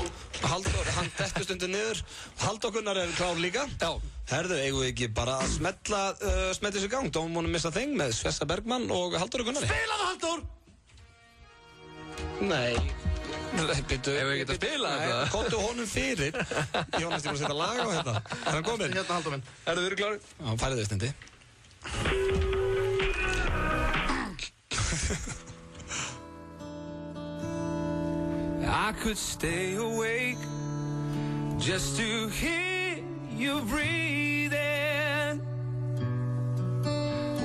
Halldór, hann dettur stundum niður. Halldór Gunnar er klár líka. Já. Herðu, eigum við ekki bara að smetla þessu gang. Don't Wanna Miss a Thing með Svessa Bergmann og Halldór Gunnari. Spilaðu, Halldór! Nei. Ef við getum að spila þetta. Kottu honum fyrir. Jónas, ég var að setja lag á hérna. Er hann komin? Hérna, Halldór minn. Eru þið klári? Já, færið þið stundi. I could stay awake just to hear you breathing.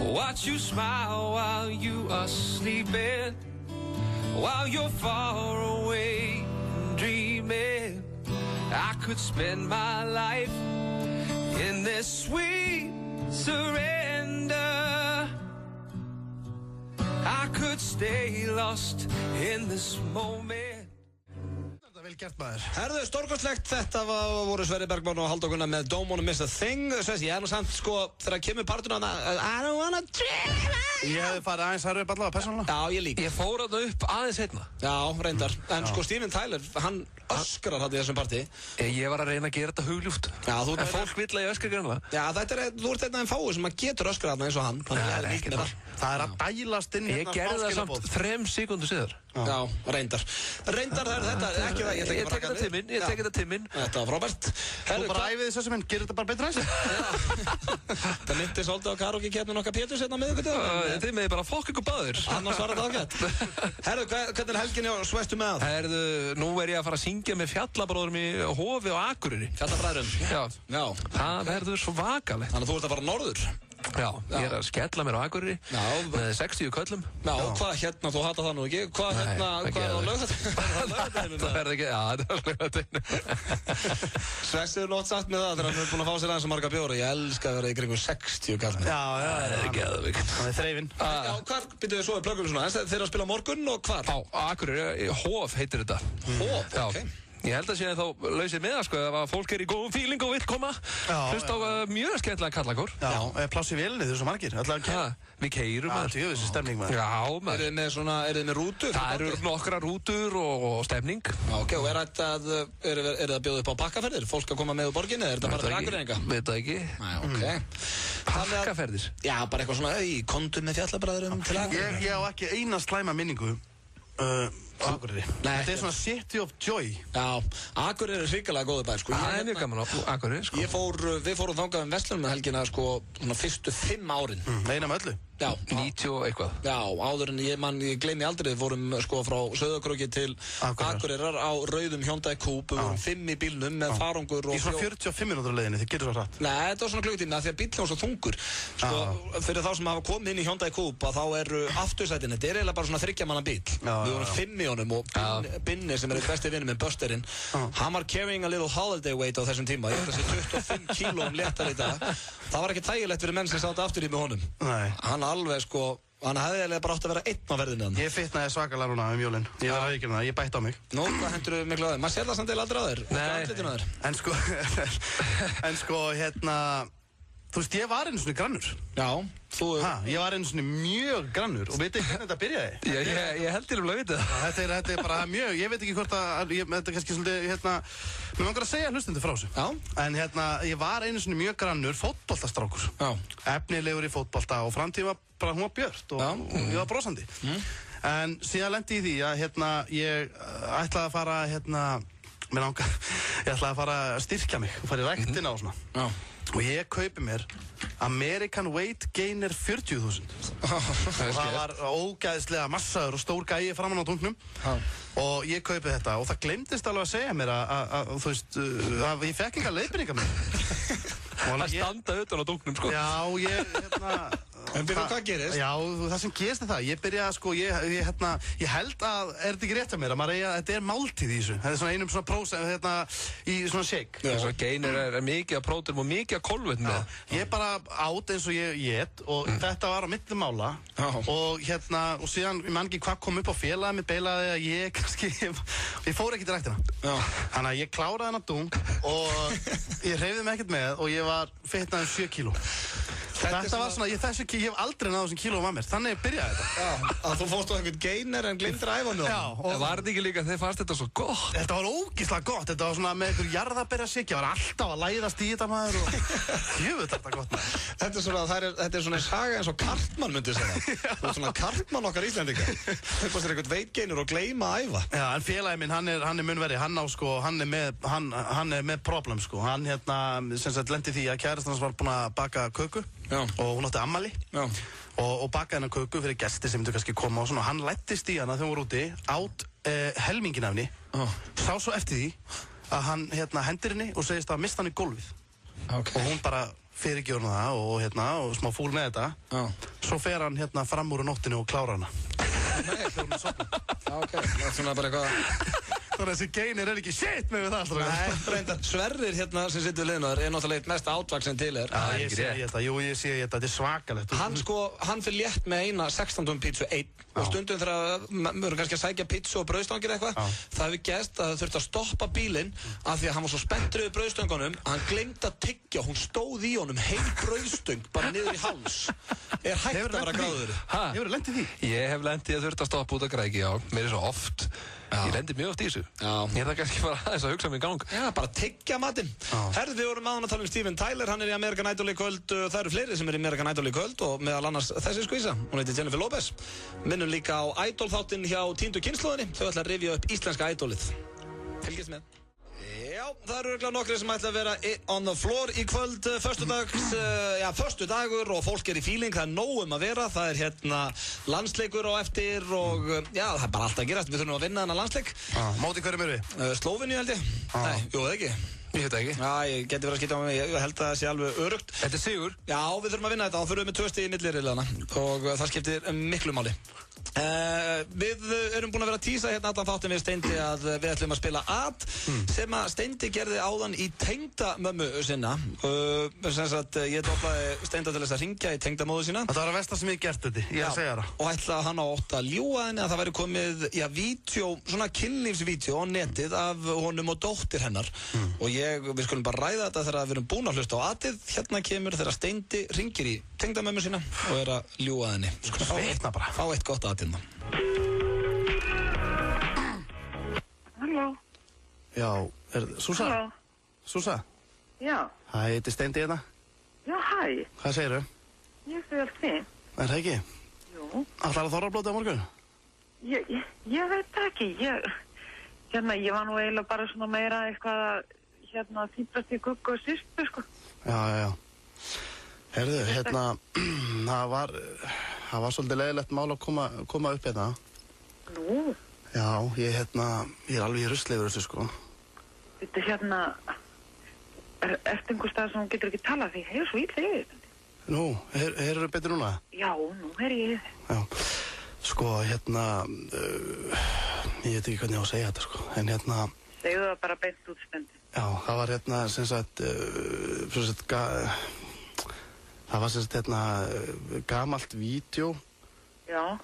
Watch you smile while you are sleeping, while you're far away and dreaming. I could spend my life in this sweet surrender. I could stay lost in this moment. Vel gert maður. Herðu, stórkostlegt, þetta voru Sverrir Bergman og Halldór Gunnar með Don't Wanna Miss a Thing. Svessi, ég nú samt, sko, þegar kemur partuna I don't wanna dream. Ég hefði farið aðeins hærri upp allavega, persónulega. Já, ég líka. Ég fór þarna upp aðeins seinna. Já, reyndar. En sko, Steven Tyler, hann öskrar hann í þessum partí. Ég var að reyna að gera þetta hugljúft. Já, en fólk vill að ég öskra greinlega. Já, þú ert einn af þeim fáið sem að getur öskrað hann eins og hann. Það er að dælast inn Ég gerði það samt 3 sekúndur síðar. Já, reyndar það er þetta, ekki það. Ég tek þetta til minn. Þetta var frábært. Þú bara æfið þessu sem minn, gerir þetta bara betur aðeins. Það myndi svolítið á karaoke-keppnin okkar Péturs hérna með ykkur. Þið með bara fokk ykkur báður. Annars var þetta ágætt. Herðu, hvernig er helgin hjá Svestu með það? Herðu, nú er ég að fara að syngja með fjallabróðurum í Hofi og Akureyri. Fjallabræðurum? Já. Það verður svo vakalegt. Þannig að þú ert að fara norður? Já, ég er að skella mér á Akureyri með 60 köllum. Já, og hvað hérna, þú hata það nú ekki? Hvað hérna, hvað er á Laugardalnum? Það verður ekki, já, þetta er á Laugardalnum. Svessi er nótt sagt með það þegar hann er búin að fá sér aðeins að marga bjóra. Ég elska að vera í kringum 60 kallmenn. Já, það er geðveikt. Það er þreifinn. Já, hvar byrjuðu þið svo í plöggum svona? Þeir eru að spila á morgun og hvar? Á Akureyri, Hof heitir þetta. Hof, ok. Ég held að sé þá lausir með það, sko, ef að fólk er í góðum fíling og vill koma. Hlust á mjög skemmtilega kallakór. Já, pláss í vélinni, þau eru svo margir. Við keyrum maður. Já, þessi stemning maður. Já, maður. Eru þið með rútur? Það eru nokkra rútur og stemning. Já, ok, og er það að bjóða upp á pakkaferðir? Fólk að koma með úr borginni, er þetta bara til Akureyringa? Veit það ekki. Nei, ok. Pakkaferðir? Já, bara eitthvað svona, komdu með fjallabræðurum til Akureyri. Ég á ekki eina slæma minningu Akureyri. Þetta er svona City of Joy. Já, Akureyri er hrikalega góður bær, sko. Það er mjög gaman á Akureyri, sko. Við fórum þangað Vestlunum með helgina, sko, svona fyrstu 5 árin. Eina með öllu? Já. 90 og eitthvað. Já, áður en ég gleymi aldrei, við fórum, sko, frá Sauðárkróki til Akureyrar á rauðum Hyundai Coupe. Við vorum 5 í bílnum með farangur og... Í svona 45 minútur leiðinni, þið getur svo hratt. Nei, þetta var svona klukkutíma, því að bíllinn var svo þungur. Sko, fyrir þá sem hafa komið inn í Hyundai Coupe, þá eru aftursætin, þetta er eiginlega bara svona 3 manna bíl. Við vorum 5 í honum og Binni sem er eitt besti vinur minn, Busterinn, hann var carrying a little holiday weight á þessum tíma. Ég held að sé 25 kílóum léttar í dag. Það var ekki þægilegt fyrir menn sem sátt aftur í með honum. Nei. Hann alveg, sko, hann hefði eiginlega bara átt að vera einn á verðinu hann. Ég fitnaði svakalega núna jólin. Ég var að veikina það, ég bætti á mig. Nú, hvað hendur þú miklu á þér? Maður sér það samt eða aldrei á þér. Nei. En sko, hérna, þú veist, ég var einu svona grannur. Já, ég var einu svona mjög grannur og veit ekki hvernig þetta byrjaði. Ég held til að vita það. Þetta er bara mjög, ég veit ekki hvort að, þetta er kannski svolítið, hérna, mér langar að segja hlustendur frá þessu. Já. En hérna, ég var einu svona mjög grannur fótboltastrákur. Já. Efnilegur í fótbolta og framtíð var bara, hún var björt og ég var brosandi. En síðan lendi í því að, hérna, ég ætlaði að fara, hérna, ég ætlaði að fara að styrkja mig og fara í ræktina og svona. Já. Og ég kaupi mér American Weight Gainer 40.000. Og það var ógæðislega massaður og stór gæi framan á tungnum. Og ég kaupi þetta og það glemdist alveg að segja mér að þú veist, að ég fekk enga leiðbeiningar með. Það standa utan á tungnum, sko. Já, hérna... En byrjum hvað gerist? Já, það sem gerist er það. Ég byrjaði, sko, ég held að, er þetta ekki rétt af mér, að þetta er máltíð í þessu. Þetta er svona einum svona prósent, hérna, í svona shake. Þess að Gainer er mikið af prótein og mikið af kolvetni með. Ég bara át eins og ég ét og þetta var á milli mála. Og hérna, og síðan, ég man ekki hvað kom upp á félagið, mér beilaði að ég kannski, ég fór ekki til ræktina. Þannig að ég kláraði hennar dung og ég hreyfði mig ekkert með og ég var fitnaði 7 kíló. Þetta var svona, ég hef aldrei náðu þessum kílóum að mér, þannig byrjaði þetta. Já, að þú fórst á einhvern Gainer en glimtir að æfa nú. Já. En var þetta ekki líka, þeir fannst þetta svo gott? Þetta var ógeðslega gott, þetta var svona með einhver jarðarberjasykki, ég var alltaf að læðast í þetta maður og jöfull þetta gott maður. Þetta er svona saga eins og Kartmann myndi segja. Þú er svona Kartmann okkar Íslendinga. Þau fórst þér einhvern Weight Gainer og gleyma að æfa. Já, en félagi minn, hann er munnverri, hann er með problem sko. Hann hérna, sem sagt, lendi því að kærastan hans var búin að baka köku. Já. Og hún átti ammali og bakaði hennar köku fyrir gesti sem myndu kannski koma og svona og hann lættist í hana þegar hún var úti át helmingin af henni sá svo eftir því að hann hérna, hendir henni og segist að mista hann í gólfið og hún bara fyrirgjör það og smá fúl með þetta svo fer hann hérna fram úr nóttinu og klára hana. Ok, það er svona bara eitthvað Þannig að þessi geinir ekki shit með það alltaf. Nei, reyndar Sverrir hérna sem situr við liðnaður náttúrulega eitt mest átvaksin til Ég sé þetta, þetta er svakalegt. Hann fyrir létt með eina 16 pítsu einn og stundum þegar maður kannski að sækja pítsu og brauðstangir eitthvað, það hefur gerst að það þurfti að stoppa bílinn af því að hann var svo spenntur yfir brauðstöngunum að hann gleymdi að tyggja, hún stóð í honum heil brauðstöng bara niður í háls. Er hægt að vera gráður? Hefurðu lent í því? Ég hef lent í að þurfti að stoppa út að græki, já, mér er svo oft. Ég lendi mjög oft í þessu. Ég þarf kannski bara aðeins að hugsa mig í gang. Já, bara tyggja matinn. Herðu, við vorum aðan að tala Steven Tyler, hann í American Idol í kvöld. Það eru fleiri sem í American Idol í kvöld og meðal annars þessi skvísa. Hún heitir Jennifer Lopez. Minnum líka á Idol þáttinn hjá 10. kynslóðinni. Þau ætla að rifja upp íslenska Idolið. Fylgist með. Já, það eru örugglega nokkrir sem ætla að vera on the floor í kvöld, förstu dagur og fólk í feeling, það er nóg að vera, það er hérna landsleikur á eftir og já, það er bara allt að gerast, við þurfum að vinna þennan landsleik. Móti hverjum eru við? Slóveníu held ég. Nei, jú, ekki. Ég veit ekki. Já, ég geti verið að skýta á mig, ég held að það sé alveg örugt. Þetta er sigur? Já, við þurfum að vinna þetta, þá þurfum við með 2 stig í milliriðlana og það skiptir miklu máli. Við erum búin að vera að tísa hérna allan þáttum við Steindi að við ætlum að spila Ad sem að Steindi gerði áðan í tengdamömmu sinna. Sem sagt, ég doflaði Steinda til þess að ringja í tengdamóðu sína. Það var að versta sem ég gert þetta, ég að segja það. Og ætla hann átt að ljúga henni að það væri komið, vídeo, svona kynlífsvídeó á netið af honum og dóttir hennar. Og við skulum bara ræða þetta þegar við erum búin að hlusta á Adið. Hérna kemur þegar Steindi ringir í tengdamömmu sína og er að ljúga henni. Fá eitt gott Adið. Halló. Já, Súsa? Halló. Súsa? Já. Hæ, þetta er Steindi hérna. Já, hæ. Hvað segirðu? Ég segi allt fín. Er það ekki? Jú. Ætlarðu að þorrablóta á morgun? Ég veit ekki. Ég var nú eiginlega bara svona meira eitthvað þýpast í guggu og sýstu, sko. Já. Herðu, það var svolítið leiðilegt mál að koma upp hérna. Nú? Já, ég er alveg í rusli yfir þessu, sko. Þetta ertu einhver stað sem hún getur ekki talað því hefur svo illa yfir þetta. Nú, heyrðu betur núna? Já, nú heyri ég yfir. Já, sko, ég veit ekki hvernig ég á að segja þetta, sko, en Segðu það bara beint út Steindi. Já, það var sem sagt, það var gamalt vídeo. Já.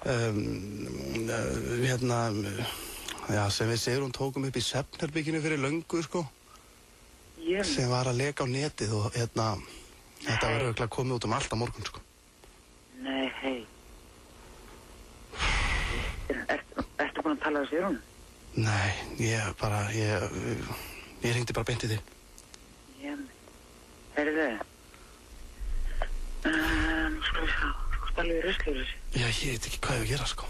Sem við Sigrún tókum upp í svefnherberginu fyrir löngu, sko. Sem var að leka á netið og þetta var örugglega komið út allt á morgun, sko. Nei, hei. Ertu búin að tala við Sigrún? Nei, ég hringdi bara beint í þig. Heyrðu, nú skulum við sjá, þú ert alveg í rusli yfir þessu. Já, ég veit ekki hvað ég að gera, sko.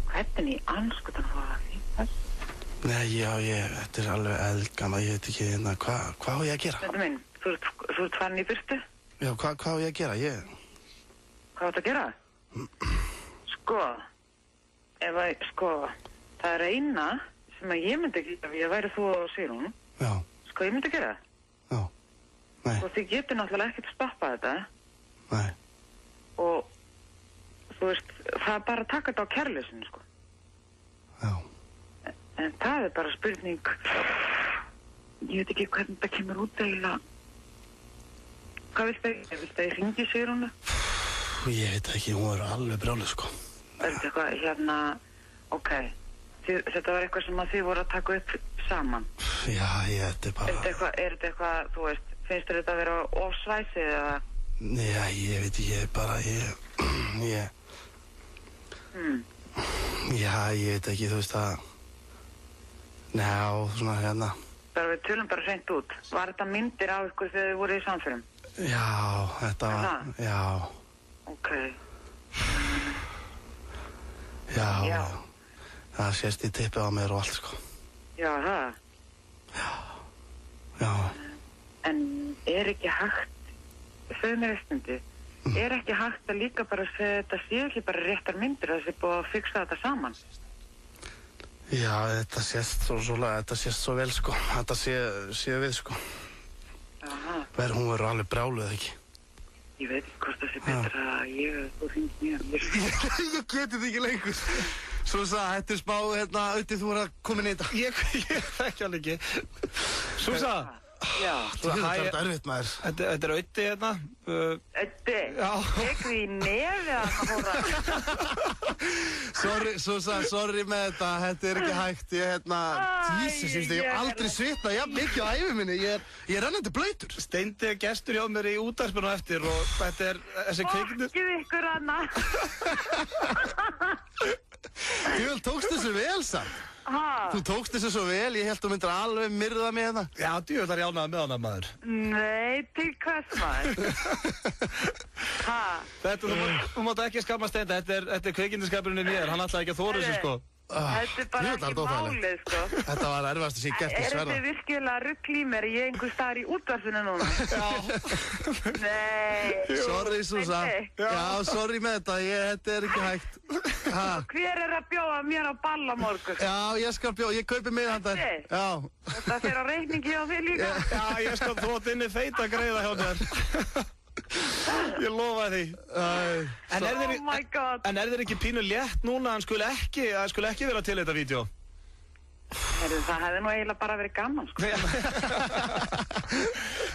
Hvernig í anskotan var það því? Nei, þetta er alveg eldgamla, ég veit ekki, hvað á ég að gera? Steindi minn, þú ert farin í burtu? Já, hvað á ég að gera? Hvað áttu að gera? Sko, það er eina sem að ég myndi ekki ef ég væri þú og Sigrún. Já. Sko, ég myndi gera það. Já. Nei. Sko, þið getur náttúrulega ekkert stoppað þetta. Nei. Og, þú veist, það er bara að taka þetta á kærleysinu, sko. Já. En það er bara spurning, ég veit ekki hvernig þetta kemur út eiginlega. Hvað viltu að ég hringi Sigrúnu? Ég veit ekki, hún er alveg brjálið, sko. Er þetta eitthvað, ok, þetta var eitthvað sem að þið voru að taka upp saman? Já, þetta er bara... Er þetta eitthvað, þú veist, finnst þér þetta að vera ofsvæsið eða? Já, ég veit ekki, Já, ég veit ekki, þú veist að... Ná, svona hérna... Bara við tölum bara hreint út. Var þetta myndir á ykkur þegar þið voru í samférum? Já, þetta var... Já. Ok. Já. Það sést í tippið á mér og allt, sko. Já, það? Já. En er ekki hægt, þau mér eistundi, er ekki hægt að líka bara segja þetta sé ekki bara réttar myndir að það sé búið að fixa þetta saman? Já, þetta sést svo vel, sko. Þetta sé við, sko. Aha. Hún verður alveg brjáluð, ekki? Ég veit ekki hvort það sé betra að þú hringir mér. Ég geti þetta ekki lengur. Svo þetta smá, Öddi, þú að koma inn í þetta. Ég þekki hann ekki. Súsa. Já. Þetta er erfitt, maður. Þetta Öddi hérna. Öddi? Já. Tekur í nefið að Sorry með þetta er ekki hægt. Jesus, ég hef aldrei svitnað jafn mikið á ævi minni. Ég er rennandi blautur. Steindi er gestur hjá mér í útvarpinu eftir og þetta er þessi kvikmynd. Fokkið ykkur, Anna. Þú tókst þessu vel, samt. Þú tókst þessu svo vel, ég held þú myndir alveg myrða mig hérna. Já, djúvel þar ég ánægði með hana, maður. Nei, til hvers maður? Þú mátt ekki skamma Steindi, þetta er kvikmyndaskapurinn í mér, hann ætlaði ekki að þóra þessu, sko. Þetta er bara ekki málið, sko. Þetta var erfiðast sem ég gert, ég sverða. Þið virkilega rugl í mér, ég einhver staðar í útvarpinu núna? Já. Nei. Sorry, Súsa. Já, sorry með þetta, þetta er ekki hægt. Hver er að bjóða mér á ball á morgun? Já, ég skal bjóða, ég kaupi mig þann. Já. Þetta fer á reikningi á þig líka? Já, ég skal þótt inni feita greiða hjá mér. Ég lofa því. Oh my god. En er þér ekki pínu létt núna að það skuli ekki vera til þetta vídeo? Það hefði nú eiginlega bara verið gaman, sko.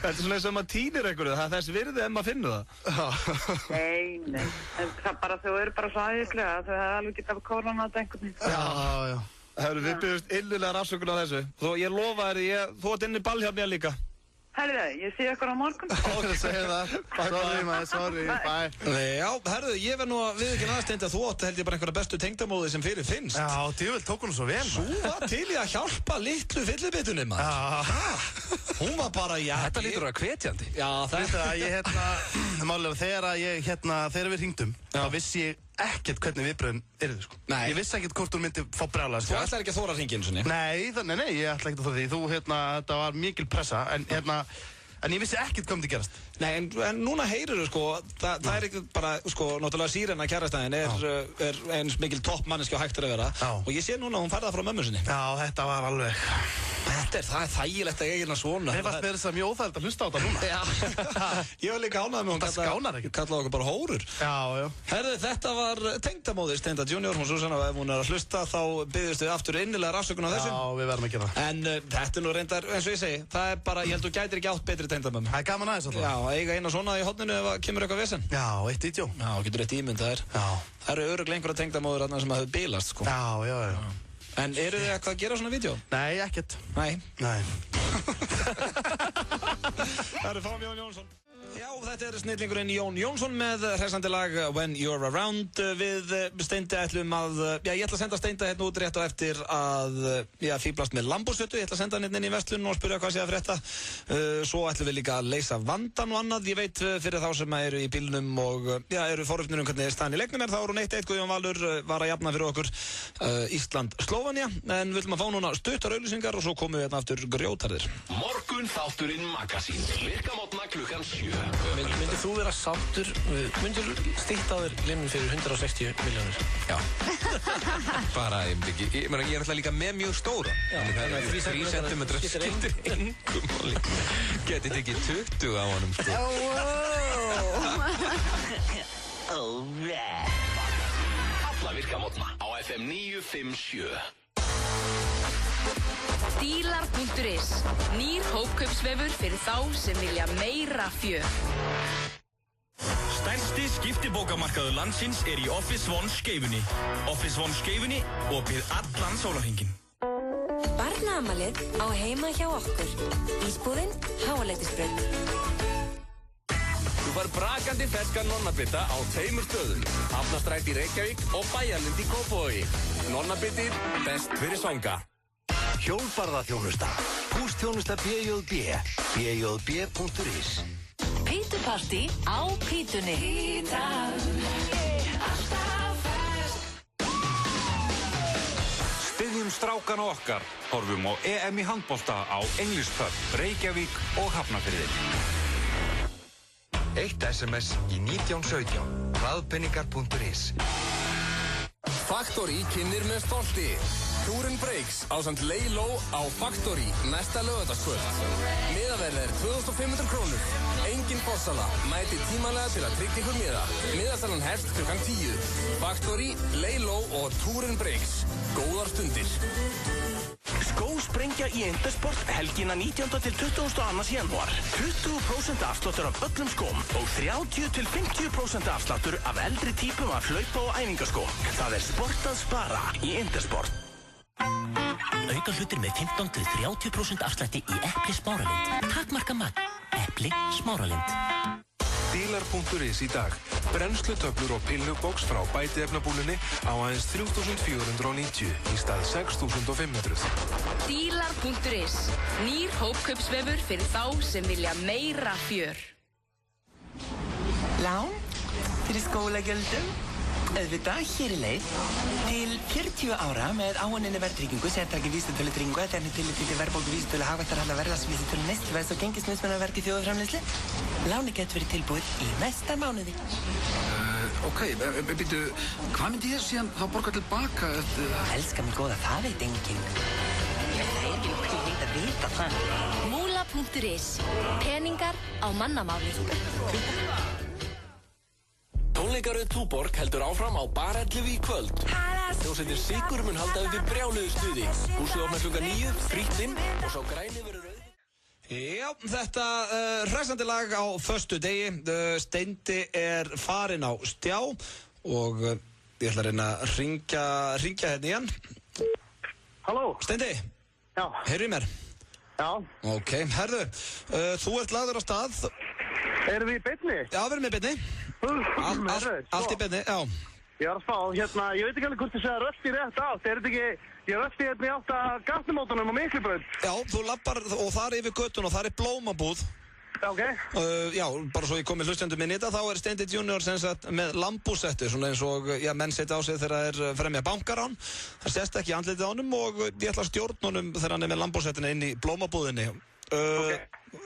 Þetta er svona eins og maður týnir einhverju, það er þess virði en maður finnur það. Nei. En það bara, þau eru bara svo aðeinslega að þau hefði alveg getað að korona þetta einhvern veginn. Já. Við byggjumst illulega rafsökun á þessu. Ég lofa þér, þú ert inn í ball hjá mér líka. Herðu, ég sé ykkur á morgun. Þú segir það. Sorry, maður, sorry, bye. Já, herðu, ég verð nú að viðurkenna aðsteindi að þú átt held ég bara einhverja bestu tengdamóði sem fyrir finnst. Já, djúvel tók hún svo vel. Sú var til í að hjálpa litlu fyllibitunni, maður. Já. Hún var bara, Þetta lítur að hvetjandi. Já, þetta, málega þegar við hringdum, þá vissi ég ekkert hvernig viðbröðin yrðu, sko. Nei. Ég vissi ekkert hvort hún myndi fá brjálæði, sko. Þú ætlar ekki að þóra hringinn sinni? Nei, ég ætla ekki að þóra því. Þetta var mikil pressa, en ég vissi ekkert hvað myndi gerast. Nei, en núna heyrirðu, sko, það er ekki bara, sko, náttúrulega Sírena kærastæðin er eins mikil toppmanniski og hægt að vera. Já. Og ég sé núna að hún færði það frá mömmu sinni. Já, þetta var alveg... Það er þægilegt að eigin að svona. Mér varst með þess að mjög óþægilegt að hlusta á þetta núna. Já. Ég var líka ánægð með hún. Það skánar ekki. Kallaði okkur bara hórur. Já. Herðu, þetta var tengdamóðir Steinda Junior. Hún Súsanna, ef hún er að hlusta, þá biðjumst við aftur innilega rafsökun á þessu. Já, við verðum að gera það. En þetta er nú reyndar, eins og ég segi, það er bara, ég held þú gætir ekki átt betri tengdamömmu. Það er gaman aðeins alltaf. Já, eiga eina svona í horninu ef kemur eitthvað vesen. Já, eitt vídeó. Já, getur eitt ímyndað þér. Já. Það eru örugglega einhverja tengdamóðir þarna sem hafa bilast, sko. Já. En eru þið eitthvað að gera svona vídeo? Nei, ekkert. Nei. Það eru Fáum Jón Jónsson. Já, þetta er snillingurinn Jón Jónsson með hressandi lag When You're Around. Við Steindi ætlum að, ég ætla að senda Steinda hérna út rétt á eftir að, fíblast með lambústötu. Ég ætla að senda hann inn í verslun og spyrja hvað sé að frétta. Svo ætlum við líka að leysa vandan og annað. Ég veit fyrir þá sem eru í bílnum og, eru forvitnir hvernig staðan í leiknum er. Þá eru 1-1 Guðjón Valur var að jafna fyrir okkur Ísland-Slóvenía. En við ætlum að fá núna stuttar auglýsingar og svo komum við hérna aftur grjótarðir. Morgun þátturinn Magasín. Virkamótna klukkan 7. Myndir þú vera sáttur, myndir stýtta á þér limmin fyrir 160 miljónir? Já. Bara, ég er alltaf líka með mjög stóra. Þannig það er 3 cm skiptir engum máli. Getið ekki 20 á honum, sko. Alla virkamótna á FM 957. Dílar.is. Nýr hópkaupsvefur fyrir þá sem vilja meira fjör. Stærsti skiptibókamarkaður landsins er í Office One Skeifunni. Office One Skeifunni, opið allan sólarhringinn. Barnaamalið á heima hjá okkur. Ísbúðin, Háaleitisbraut. Þú fær brakandi ferskan nonnabita á 2 stöðum. Hafnarstræti í Reykjavík og Bæjarlind í Kópavogi. Nonnabitið, best fyrir svanga. Hjólbarðaþjónusta. Húsþjónusta BJB. BJB.is. Pítupartí á Pítunni. Styðjum strákana okkar. Horfum á EM í handbolta á English Pub, Reykjavík og Hafnarfirði. 1 SMS í 1917. Hraðpenningar.is. Faktori kynnir með stolti Tourin Breaks ásamt Laylo á Factory næsta laugardagskvöld. Miðaverð er 2500 krónur. Engin bossala. Mæti tímanlega til að tryggja ykkur miða. Miðasalan hefst klukkan 10. Factory, Laylo og Tourin Breaks. Góðar stundir. Skósprengja í Intersport helgina 19. til 22. janúar. 20% afsláttur af öllum skóm og 30 til 50% afsláttur af eldri típum af hlaupa- og æfingaskó. Það er sport að spara í Intersport. Auka hlutir með 15 til 30% afslætti í Epli Smáralind. Takmarka magn. Epli Smáralind. Dílar.is í dag. Brennslutöflur og pillubóks frá bætiefnabúlunni á aðeins 3.490 í stað 6.500. Dílar.is. Nýr hópkaupsvefur fyrir þá sem vilja meira fjör. Lán fyrir skólagjöldum. Auðvitað, hér er leið. Til 40 ára með áuninni verðtryggingu, sértæki vísitölutryggingu, að teknu tilliti til verðbólgu vísitölu, hagvættarhalla verðlagsvísitölu, neysluverðs og gengismismunarverki þjóðarframleiðslu. Lánið getur verið tilbúið í næsta mánuði. Býtu, hvað myndi ég síðan þá borga tilbaka? Elskar mig góða, það veit enginn. Það er ekki nokkuð veit að vita það. Múla.is. Peningar á mannamáli. Tónleikaröð Túborg heldur áfram á Bar 11 í kvöld. Hljómsveitin Sigur mun halda upp í brjáluðu stuði. Húsið opnar klukkan 9, frítt inn og sá græni verður rauð. Já, þetta hressandi lag á föstu degi. Steindi er farinn á stjá og ég ætla að reyna að ringja hérna í hann. Halló? Steindi? Já. Heyrðu í mér? Já. Ok, herðu, þú ert lagður á stað. Erum við í beinni? Já, við erum í beinni. Allt í beinni, já. Ég var að spá, ég veit ekki alveg hvort þið segja rölti rétt átt. Er þetta ekki, ég rölti hérna í átt að gatnamótunum á Miklubraut. Já, þú lappar og þar yfir göttun og þar er blómabúð. Ok. Já, bara svo ég kom með hlustendum inn í þetta, þá er Steindi Junior sem sagt með lambúsettu, svona eins og, já, menn setja á sig þegar það er fremja bankarán. Það sést ekki andlitið á honum og ég ætla að stjórna honum þegar hann er með lambúsettuna inn í blómabúðinni.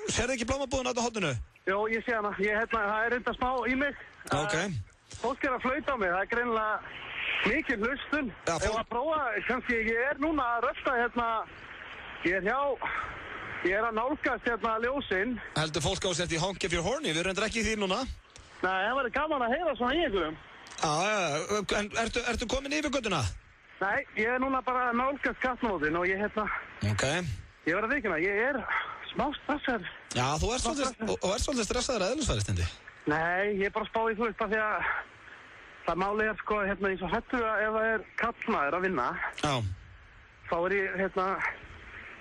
Sérðu ekki blómabúðina á hotninu? Jó, ég sé hana. Það er reynda smá í mig. Ok. Fólk er að flauta á mig. Það er greinilega mikil hlustun. Ef að prófa, kannski ég er núna að rölta hérna. Ég er að nálgast hérna ljósinn. Heldur fólk á sért í Honk if you're horny? Við erum endur ekki í því núna. Nei, það verður gaman að heyra svona í einhverjum. Já, en ertu komin yfir göttuna? Nei, ég er núna bara að nálgast gatnamótin og ég Ok. Ég verður að vikina, ég er smá stressaður. Já, þú ert svolítið stressaður að eðlisfæri, Steindi. Nei, ég er bara að spá í þú veist, af því að það máli er sko, ég svo hættur að ef það er kallmaður að vinna. Já. Þá er ég,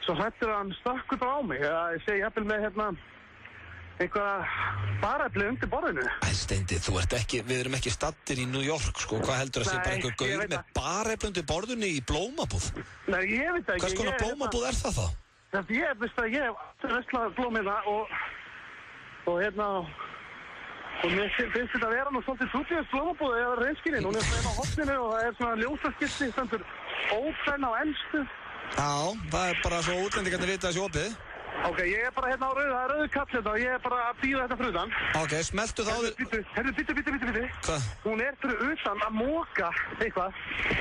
svo hættur að hann stökkur bara á mig. Ég segi jafnvel með, einhverja barefli undir borðinu. Æ, Steindi, við erum ekki staddir í New York, sko. Hvað heldur að sé bara einhver gaur með barefli undir borðinu í blómabúð? Nei, ég veit ekki. Hvers konar blómabúð er það þá? Ég hef verslað blómina og mér finnst þetta að vera nú svolítið sútíðast blómabúð eða reynskilin. Hún er svona á hotninu og það er svona ljósaskipti stendur ópen á ensku. Já, það er bara svo útlendingarnir vita þessi opið. Ok, ég er bara hérna á rauðu, það er rauðu kall hérna og ég er bara að bíða þetta fruðan. Ok, smeltu þá Bíddu. Hvað? Hún er fyrir utan að móka eitthvað.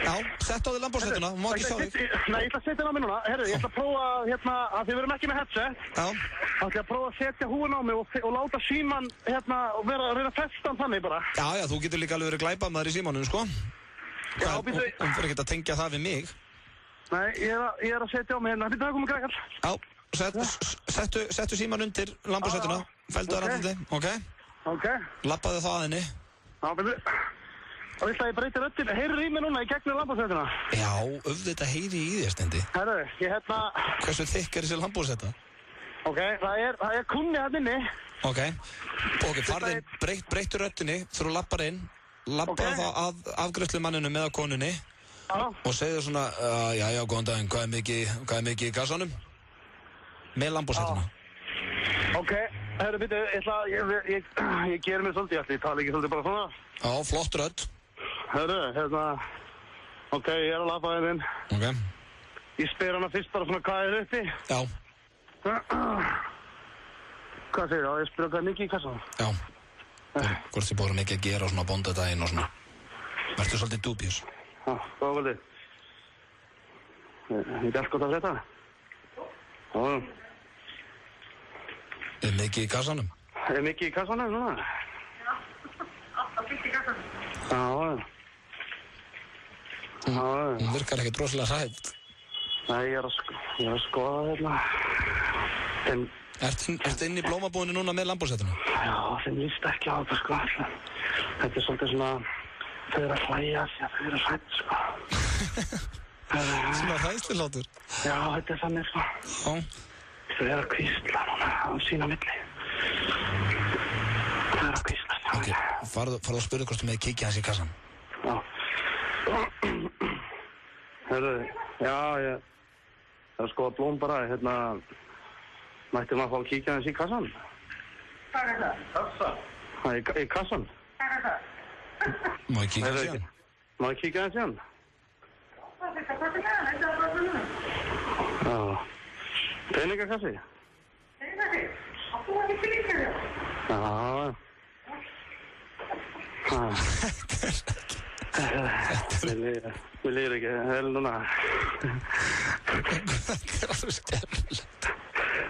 Já, sett á þig lambósettuna, hún má ekki sjá þig. Nei, ég ætla að setja hérna á mig núna. Ég ætla að prófa að við verum ekki með headset. Já. Ég ætla að prófa að setja húin á mig og láta síman og reyna að festa hann þannig bara. Já, þú getur líka alveg verið glæpamaður í símanum, sko. Já, bíddu. Hún fyrir ekkert að tengja það við mig. Nei, ég er að setja á mig hérna. Bíddu, það komið grækall. Já, settu síman undir lambósettuna. Fældu það randandi, ok? Ok. Lappaðu það að henni. Já, bíddu. Og viltu að ég breyti röddin? Heyrir í mig núna í gegnum lambósettuna? Já, auðvitað heyri í þér, Steindi. Herru, Hversu þykk er þessi lambósetta? Ok, það er kunni hann inni. Ok, farðu inn, breyttu röddinni, þú lappar inn, lappaðu þá að afgreiðslumanninu með að konunni og segðu svona, já, góðan daginn, hvað er mikið í gassanum? Með lambósettuna. Ok, herru, bíddu, ég ger mér svolítið, ég tala ekki svolítið bara svona. Já, flott rödd. Herru, ok, ég er að lappa þér inn. Ok. Ég spyr hana fyrst bara svona hvað er uppi. Já. Hvað segir það? Ég spyr hvað er mikið í kassanum. Já. Hvort þið bóru mikið að gera á svona bóndadaginn og svona. Vertu svolítið dúbjus. Já, hvað var þið? Ekki allt gott að setja. Já. Mikið í kassanum? Mikið í kassanum, núna? Já, alltaf fyllt í kassanum. Já. Hún virkar ekkert rosalega hrædd. Nei, ég er að skoða hérna. Ertu inn í blómabúðinu núna með lambhúshetuna? Já, þeim líst ekki á þetta, sko. Þetta er svolítið svona, þau eru að hlæja því að þau eru hrædd, sko. Svona hræðsluhlátur? Já, þetta er þannig, sko. Já. Þau eru að hvísla núna á sína milli. Þau eru að hvísla. Ok, farðu að spyrja hvort þú með kíkja hans í kassan. Já. Hörru, já, ég er að skoða blóm bara, hérna, mætti maður fá að kíkja hans í kassan? Hvað er það? Kassa? Í kassan? Hvað er það? Má ég kíkja hans í hann? Má ég kíkja hans í hann? Hvað er það? Þetta er bara núna. Já. Peningakassi? Peningakassi? Þú var ekki líka þér? Já. Mér líður ekki vel núna. Þetta er alveg skemmtilegt.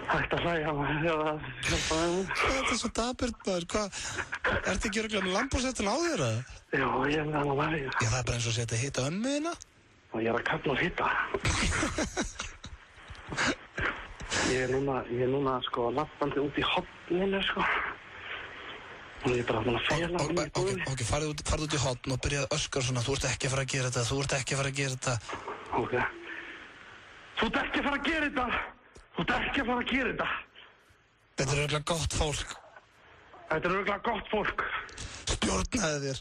Hægt að hlæja maður. Þetta er svo dapurt maður. Hvað? Ertu ekki örugglega með lambhúshetuna á þér eða? Jú, ég er með hann á maður. Já, það er bara eins og setja að hitta ömmu þína. Og ég er að kalla og hitta. Ég er núna sko lappandi út í hotninu sko. Og ég er bara búin að fela hann í búinu. Ok, farðu út í hotn og byrjaði að öskra svona. Þú ert ekki að fara að gera þetta, þú ert ekki að fara að gera þetta. Ok. Þú ert ekki að fara að gera þetta. Þú ert ekki að fara að gera þetta. Þetta er örugglega gott fólk. Þetta er örugglega gott fólk. Stjórnaðu þér.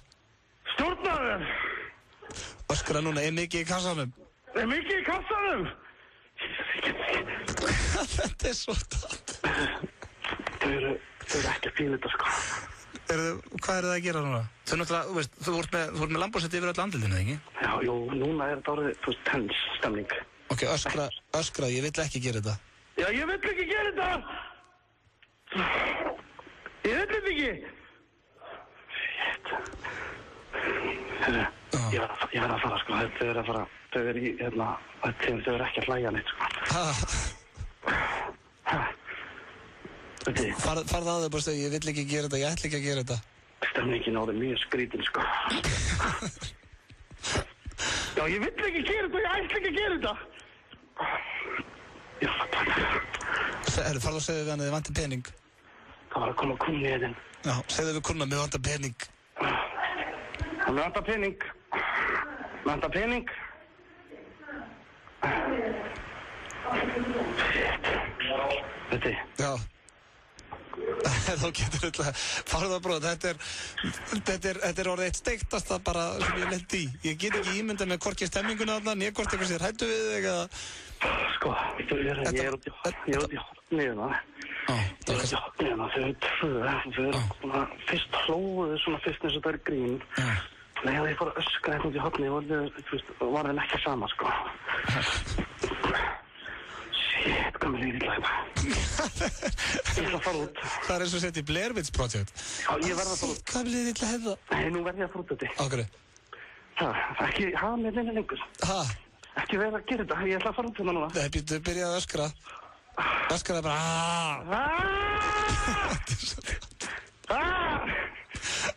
Stjórnaðu þér? Öskra núna, er mikið í kassanum? Er mikið í kassanum? Þetta er svo dapurt. Þau eru ekki að fíla þetta sko. Hvað eru það að gera núna? Þau náttúrulega, þú veist, þú ert með lambhúshetu yfir öll andlitinu, ekki? Já, jú, núna er þetta orðið, þú veist, tens stemning. Ok, öskra, ég vill ekki gera þetta. Já, ég vill ekki gera þetta! Ég vill þetta ekki! Ég verð að fara, sko, þau eru í, hérna, þau eru ekki að hlæja neitt, sko. Farðu að þau bara stöðu, ég vill ekki gera þetta, ég ætla ekki að gera þetta. Stemningin á þeim mjög skrítin, sko. Já, ég vill ekki gera þetta, ég ætla ekki að gera þetta. Já, farðu að segja við hann að þið vantir pening. Það var að koma kunni í þinn. Já, segðu við kunna, mér vantar pening. Mér vantar pening. Mér vantar pening. Þetta? Já. Þá getur þetta, farðu að bróða, þetta er orðið eitt steiktasta bara sem ég lent í. Ég get ekki ímyndað með hvorki stemminguna þarna, né hvort eitthvað sér hættu við þig eða... Sko, ég er út í hotniðuna. Ég er út í hotniðuna, þau eru tvö. Fyrst hlóðu svona fyrst eins og það er grín. Nei, að ég fór að öskra eitthvað út í hotniðu var þeim ekki sama, sko. Shit, hvað mér líður illa hérna. Ég ætla að fara út. Það er eins og sett í Blair Witch Project. Já, ég verð að fara út. Hvað mér líður illa hérna? Nei, nú verð ég að fara út þetta. Á hverju? Ekki hafa mér neina lengur. Ekki verð að gera þetta. Ég ætla að fara út hérna núna. Nei, byrjaði að öskra. Öskraði bara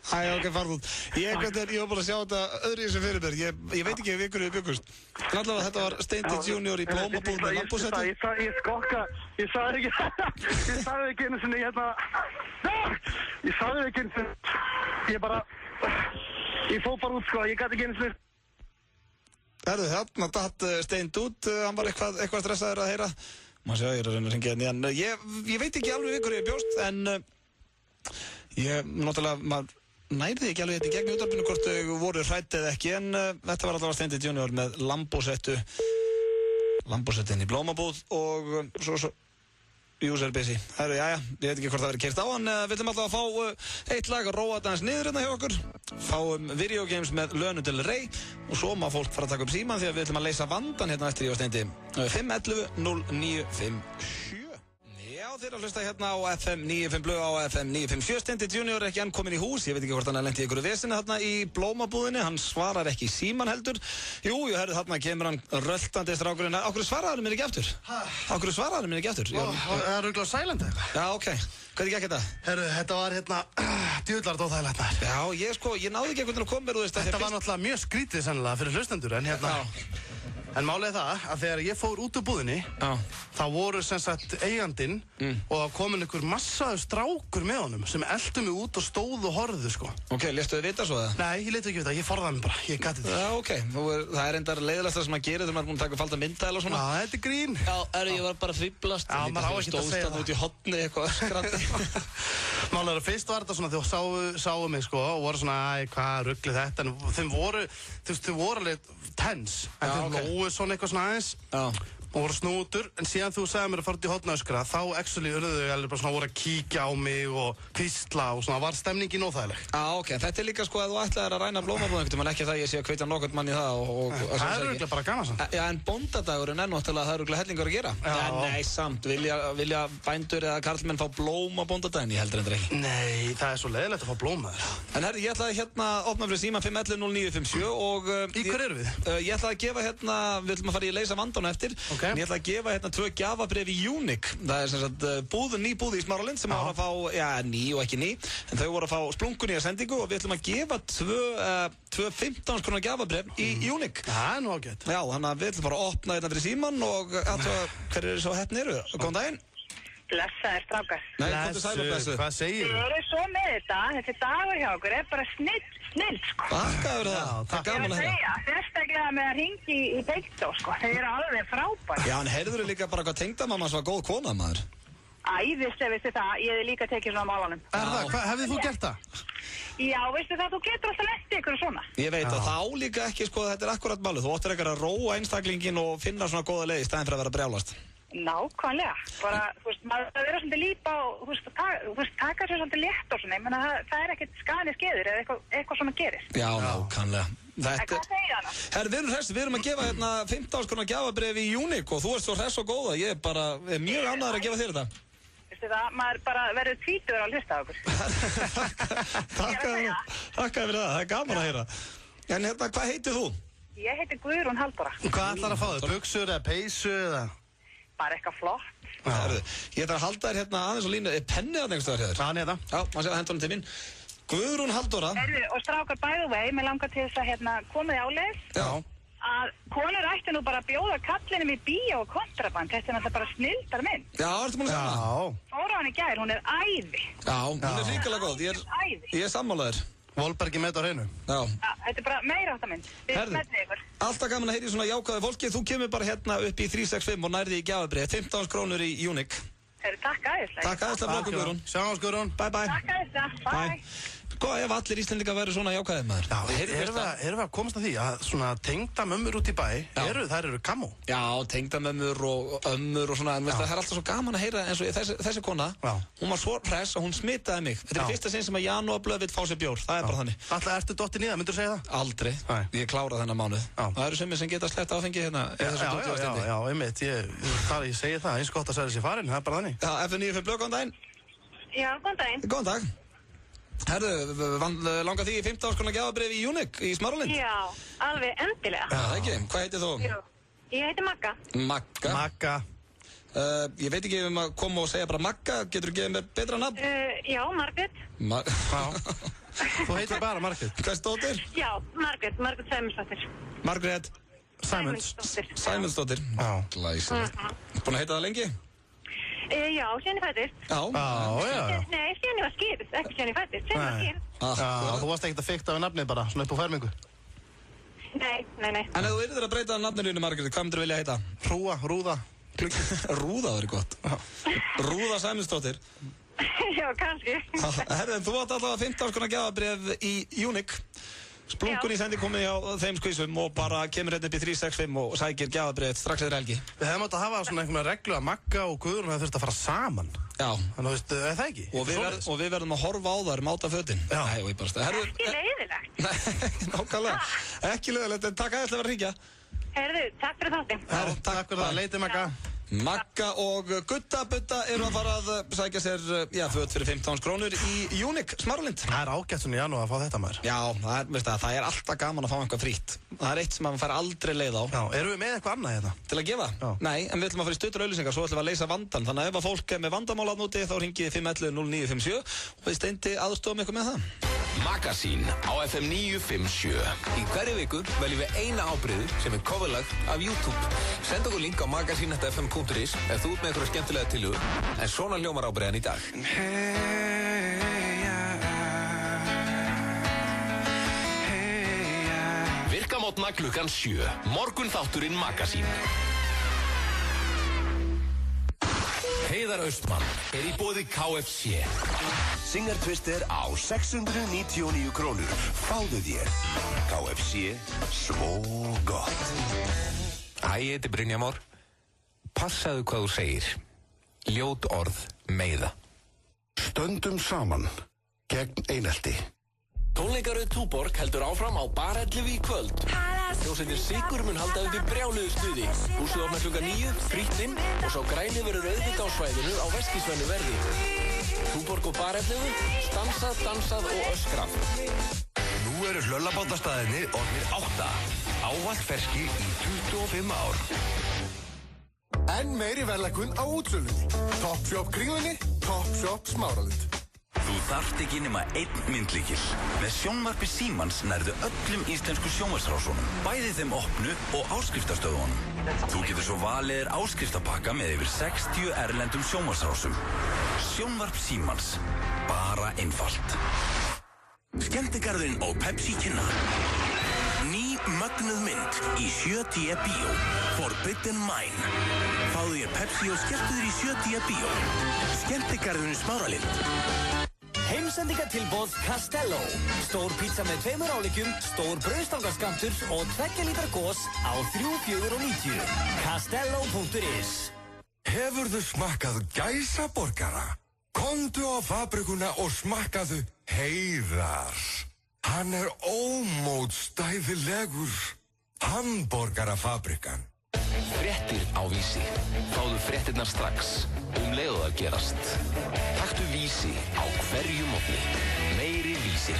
Æ, ok, farðu út. Ég var búin að sjá þetta öðru í þessu fyrir mér. Ég veit ekki ef ykkur við byggust. En allavega þetta var Steindi Junior í blómabúð með lambhúshetu. Ég skokka. Ég sagði ekki einu sinni hérna. Ég sagði ekki einu sinni. Ég fór bara út, sko. Ég gæti ekki einu sinni. Herðu, þarna datt Steind út. Hann var eitthvað stressaður að heyra. Má sjá, ég er að reyna að hringja hérna en ég veit ekki alveg ykkur ég bjóst en ég náttúrulega maður nærði ekki alveg þetta í gegn í útvarpinu hvort þau voru hrædd eða ekki en þetta var allavega Steindi Junior með lambhúshetu inn í blómabúð og svo user busy. Herru, jæja, ég veit ekki hvort það verið keyrt á hann. Við ætlum alltaf að fá eitt lag að róa þetta hans niður hérna hjá okkur. Fáum Video Games með Lana Del Rey og svo má fólk fara að taka upp síman því að við ætlum að leysa vandan hérna eftir ég og Steindi. 511 0957. Já, þeir að hlusta hérna á FM 95 Blöð á FM 957. Steindi Junior er ekki enn komin í hús. Ég veit ekki hvort hann lendi í einhverju veseni þarna í blómabúðinni. Hann svarar ekki í síman heldur. Jú, herru, þarna kemur hann röltandi strákurinn. Á hverju svaraði hann mér ekki aftur? Á hverju svaraði hann mér ekki aftur? Það er örugglega silent eitthvað. Já, ok. Hvernig gekk þetta? Herru, þetta var djúðlar dóþægilegt maður. Já, ég náði ekki einhvern veginn að koma mér, þú veist. Þetta var náttúrulega mjög skrítið sennilega fyrir hlustendur, en málið er það að þegar ég fór út úr búðinni, þá voru sem sagt eigandinn og það komin einhver massaður strákur með honum sem eldu mig út og stóðu og horfðu, sko. Ok, léstu þið vita svo það? Nei, ég letu ekki vita, ég forðaði mig bara, ég gati þetta. Já, ok, það er endar leiðilegast það sem maður gerir þegar maður er búin að taka falda mynda eller svona. Já, þetta er grín. Já, ég var bara fríblast. Já, maður á ekki að segja það. Út í hotni eitthvað öskrandi. Málið er að fyrst var þetta svona, þau sáu mig, sko, og voru svona, hvað rugli þetta, en þeim voru, þú veist, þau voru alveg tens, en þeir lóðu svona eitthvað svona aðeins og voru snútur, en síðan þú sagði mér að fara út í hotna öskra, þá actually urðu þau alveg bara svona voru að kíkja á mig og hvísla og svona, var stemningin óþægileg. Já, ok, þetta er líka sko að þú ætlaðir að ræna blómabúðum einhvern veginn, ekki það ég sé að hvetja nokkurn mann í það og það er örugglega bara gaman samt. Já, en bóndadagurinn er náttúrulega, það er örugglega hellingur að gera. Nei, samt, vilja bændur eða karlmenn fá blóm á bóndadaginn? Ég heldur endur ekki. Nei, það er svo leiðilegt að fá blóm maður. En herri, ég ætlaði hérna að opna fyrir síma 511-0957 og í hver erum við? Ég ætlaði að gefa hérna, við ætlum að fara í að leysa vandann eftir, en ég ætlaði að gefa hérna 2 gjafabréf í Unique. Það er sem sagt ný búð í Smáralind sem voru að fá, já, ný og ekki ný, en þau voru að fá splungun í að sendingu og við ætlum að gefa 2 15 krónar gjafabréf í Unique. Það er nú ágætt. Já, þannig að við ætlum bara að opna hérna fyrir síman og hver eru svo heppni eru? Góðan daginn. Blessaðir strákar. Nei, komdu sæl og blessuð. Hvað segir Þið eru svo með þetta, þessi dagur hjá okkur er bara snill, sko. Bakkaður það, það er gaman að heyra. Sérstaklega með að ringi í Beiktó, sko. Þeir eru alveg frábæri. Já, en heyrður þau líka bara hvað tengdamamma sem var góð kona, maður? Æðislega, veistu það, ég hefði líka tekið svona málanum. Hefðið þú gert það? Já, veistu það, þú getur alltaf lent í ykkur svona. Ég veit að þá líka ekki, sko, þetta er akkurat málið. Þú óttir ekkert að róa einstaklingin og finna svona góða leið í staðinn fyrir að vera brjálast. Nákvæmlega, bara, þú veist, maður að vera svolítið lípa og, þú veist, taka sér svolítið létt og svona, ég menna, það er ekkert skaðni skeður eða eitthvað svona gerist. Já, nákvæmlega. En hvað segir það? Herri, við erum hress, við erum að gefa hérna 15 krónar gjafabréf í Unique og þú ert svo hress og góða, ég er mjög ánægður að gefa þér þetta. Veistu það, maður bara verður tvítugur að hlusta á okkur. Takk fyrir það er gaman að heyra. En hérna, hvað heitir þú? Ég heiti Guðrún Halldóra. Hvað ætlar að fá þér? Buxur eða peysu eða? Bara eitthvað flott. Ég ætla að halda þér hérna aðeins og línu. Er pennið að nefnst það hér? Já, neða. Já, maður sé að henda honum til mín. Guðrún Halldóra. Og strákar, by the way, mér langar til þess að hérna komið áleis. Já. Að konur ætti nú bara að bjóða kallinum í bíó og kontraband. Þetta er náttúrulega bara snilldar minn. Já, ertu búin að segja það? Fóru á hann í gær, hún er æði. Já, hún er ríkilega góð. Ég er sammálaður. Volbergi með þetta á hreinu. Já. Þetta er bara meira átt að minn. Alltaf gaman að heyri svona jákvæðu fólki. Þú kemur bara hérna upp í 365 og nærði í gjafabréf. 15 krónur í Unique. Takk æðislega. Takk æðislega, Guðrún. Sjáumst, Guðrún. Bye bye. Takk æðislega. Bye. Sko, ef allir Íslendingar væru svona jákvæðir maður. Já, erum við að komast að því að svona tengdamömmur út í bæ, þær eru kamó. Já, tengdamömmur og ömmur og svona, en veist það er alltaf svo gaman að heyra eins og þessi kona, hún var svo hress að hún smitaði mig. Þetta er fyrsta sinn sem að Janúarblöð vill fá sér bjór, það er bara þannig. Alltaf ertu dottin í það, myndur þú segja það? Aldrei, ég kláraði þennan mánuð. Það eru sumir sem geta sleppt áfengi hérna. Já, einmitt, ég segi það, eins gott að segja sér farin, það er bara þannig. Já, FM95 Blöð, góðan daginn. Já, góðan daginn. Góðan dag. Herðu, langar því í 15 krónar gjafabréf í Unique í Smáralind? Já, alveg endilega. Já, ekki. Hvað heitir þú? Jú, ég heiti Magga. Magga. Ég veit ekki um að koma og segja bara Magga. Getur þú gefið mér betra nafn? Já, Margrét. Þú heitir bara Margrét. Hvað stóttir? Já, Margrét Sæmundsdóttir. Margrét Sæmundsdóttir. Já. Glæsilegt. Búin að heita það lengi? Já, síðan ég fættist. Já. Nei, síðan ég var skýrð, ekki síðan ég fættist, síðan ég var skýrð. Já, þú varst ekkert að fikta við nafnið bara, svona upp á fermingu? Nei. En ef þú yrðir að breyta nafninu, Margrét, hvað myndir þú vilja heita? Rúða. Rúða, það er gott. Rúða Sæmundsdóttir. Já, kannski. Herðu, þú átt allavega 15 krónar gjafabréf í Unique. Splungun í sendi komið hjá þeim skvísum og bara kemur hérna upp í 365 og sækir gjafabréf strax eftir helgi. Við hefum átt að hafa svona einhverja reglu að Magga og Guðrún hefur þurft að fara saman. Já. Þannig að það ekki? Og við verðum að horfa á þar, máta fötin. Já. Nei, og ég bara stað. Ekki leiðilegt. Nei, nákvæmlega. Ekki leiðilegt, en takk aðeins að vera að hringja. Herðu, takk fyrir þátti. Takk fyrir það, leitið Magga. Magga og Gutta Butta eru að fara að sækja sér, föt fyrir 15 krónur í Unique Smáralind. Það er ágætt svona í janúar að fá þetta maður. Já, það er alltaf gaman að fá eitthvað frítt. Það er eitt sem maður fær aldrei leið á. Já, erum við með eitthvað annað hérna? Til að gefa? Já. Nei, en við ætlum að fara í stuttar auglýsingar, svo ætlum við að leysa vandan. Þannig að ef að fólk er með vandamál að núti, þá ringið 511-0957 og við Steindi aðstofum ykkur með það. Magasín á FM 957. Í hverju viku veljum við eina ábreiðu sem er coverlag af YouTube. Send okkur link á magasín.fm.is ef þú ert með eitthvað skemmtilega tilhug. En svona hljómar ábreiðan í dag. Virkamótna klukkan 7. Morgun þátturinn Magasín. Heiðar Austmann er í boði KFC. Singer Twister á 699 krónur. Fáðu þér. KFC, svo gott. Hæ, þetta er Brynjar Már. Passaðu hvað þú segir. Ljót orð meiða. Stöndum saman gegn einelti. Tónleikaröð Túborg heldur áfram á Bar 11 í kvöld. Hljómsveitin Sigur mun halda uppi brjáluðu stuði. Húsið opnar klukkan 9, frítt inn og sá græni verður auðvitað á svæðinu á Veskísvennu verði. Túborg og Bar 11, stansað, dansað og öskrað. Nú eru hlöllabátastaðirnir orðnir 8. Ávallt ferski í 25 ár. Enn meiri verðlækkun á útsölunni. Topshop Kringlunni, Topshop Smáralind. Þú þarft ekki nema einn myndlykil. Með sjónvarpi Símans nærðu öllum íslensku sjónvarsrásunum, bæði þeim opnu og áskriftastöðunum. Þú getur svo valið þér áskrifstapakka með yfir 60 erlendum sjónvarsrásum. Sjónvarp Símans. Bara einfalt. Skemmtigarðurinn og Pepsi kynna. Ný mögnuð mynd í 7D Bíó. Forbidden Mine. Fáðu þér Pepsi og skelltu þér í 7D Bíó. Skemmtigarðurinn Smáralind. Heimsendingatilboð Castello. Stór pizza með 2 áleikjum, stór brauðstangaskammtur og 2 lítra gos á 3,490. Castello.is. Hefurðu smakkað gæsaborgara? Komdu á fabrikuna og smakkaðu Heiðar. Hann er ómótstæðilegur. Hamborgarafabrikan. Fréttir á Vísi. Fáðu fréttirnar strax. Leið og það gerast. Taktu Vísi á hverju morgni. Meiri Vísir.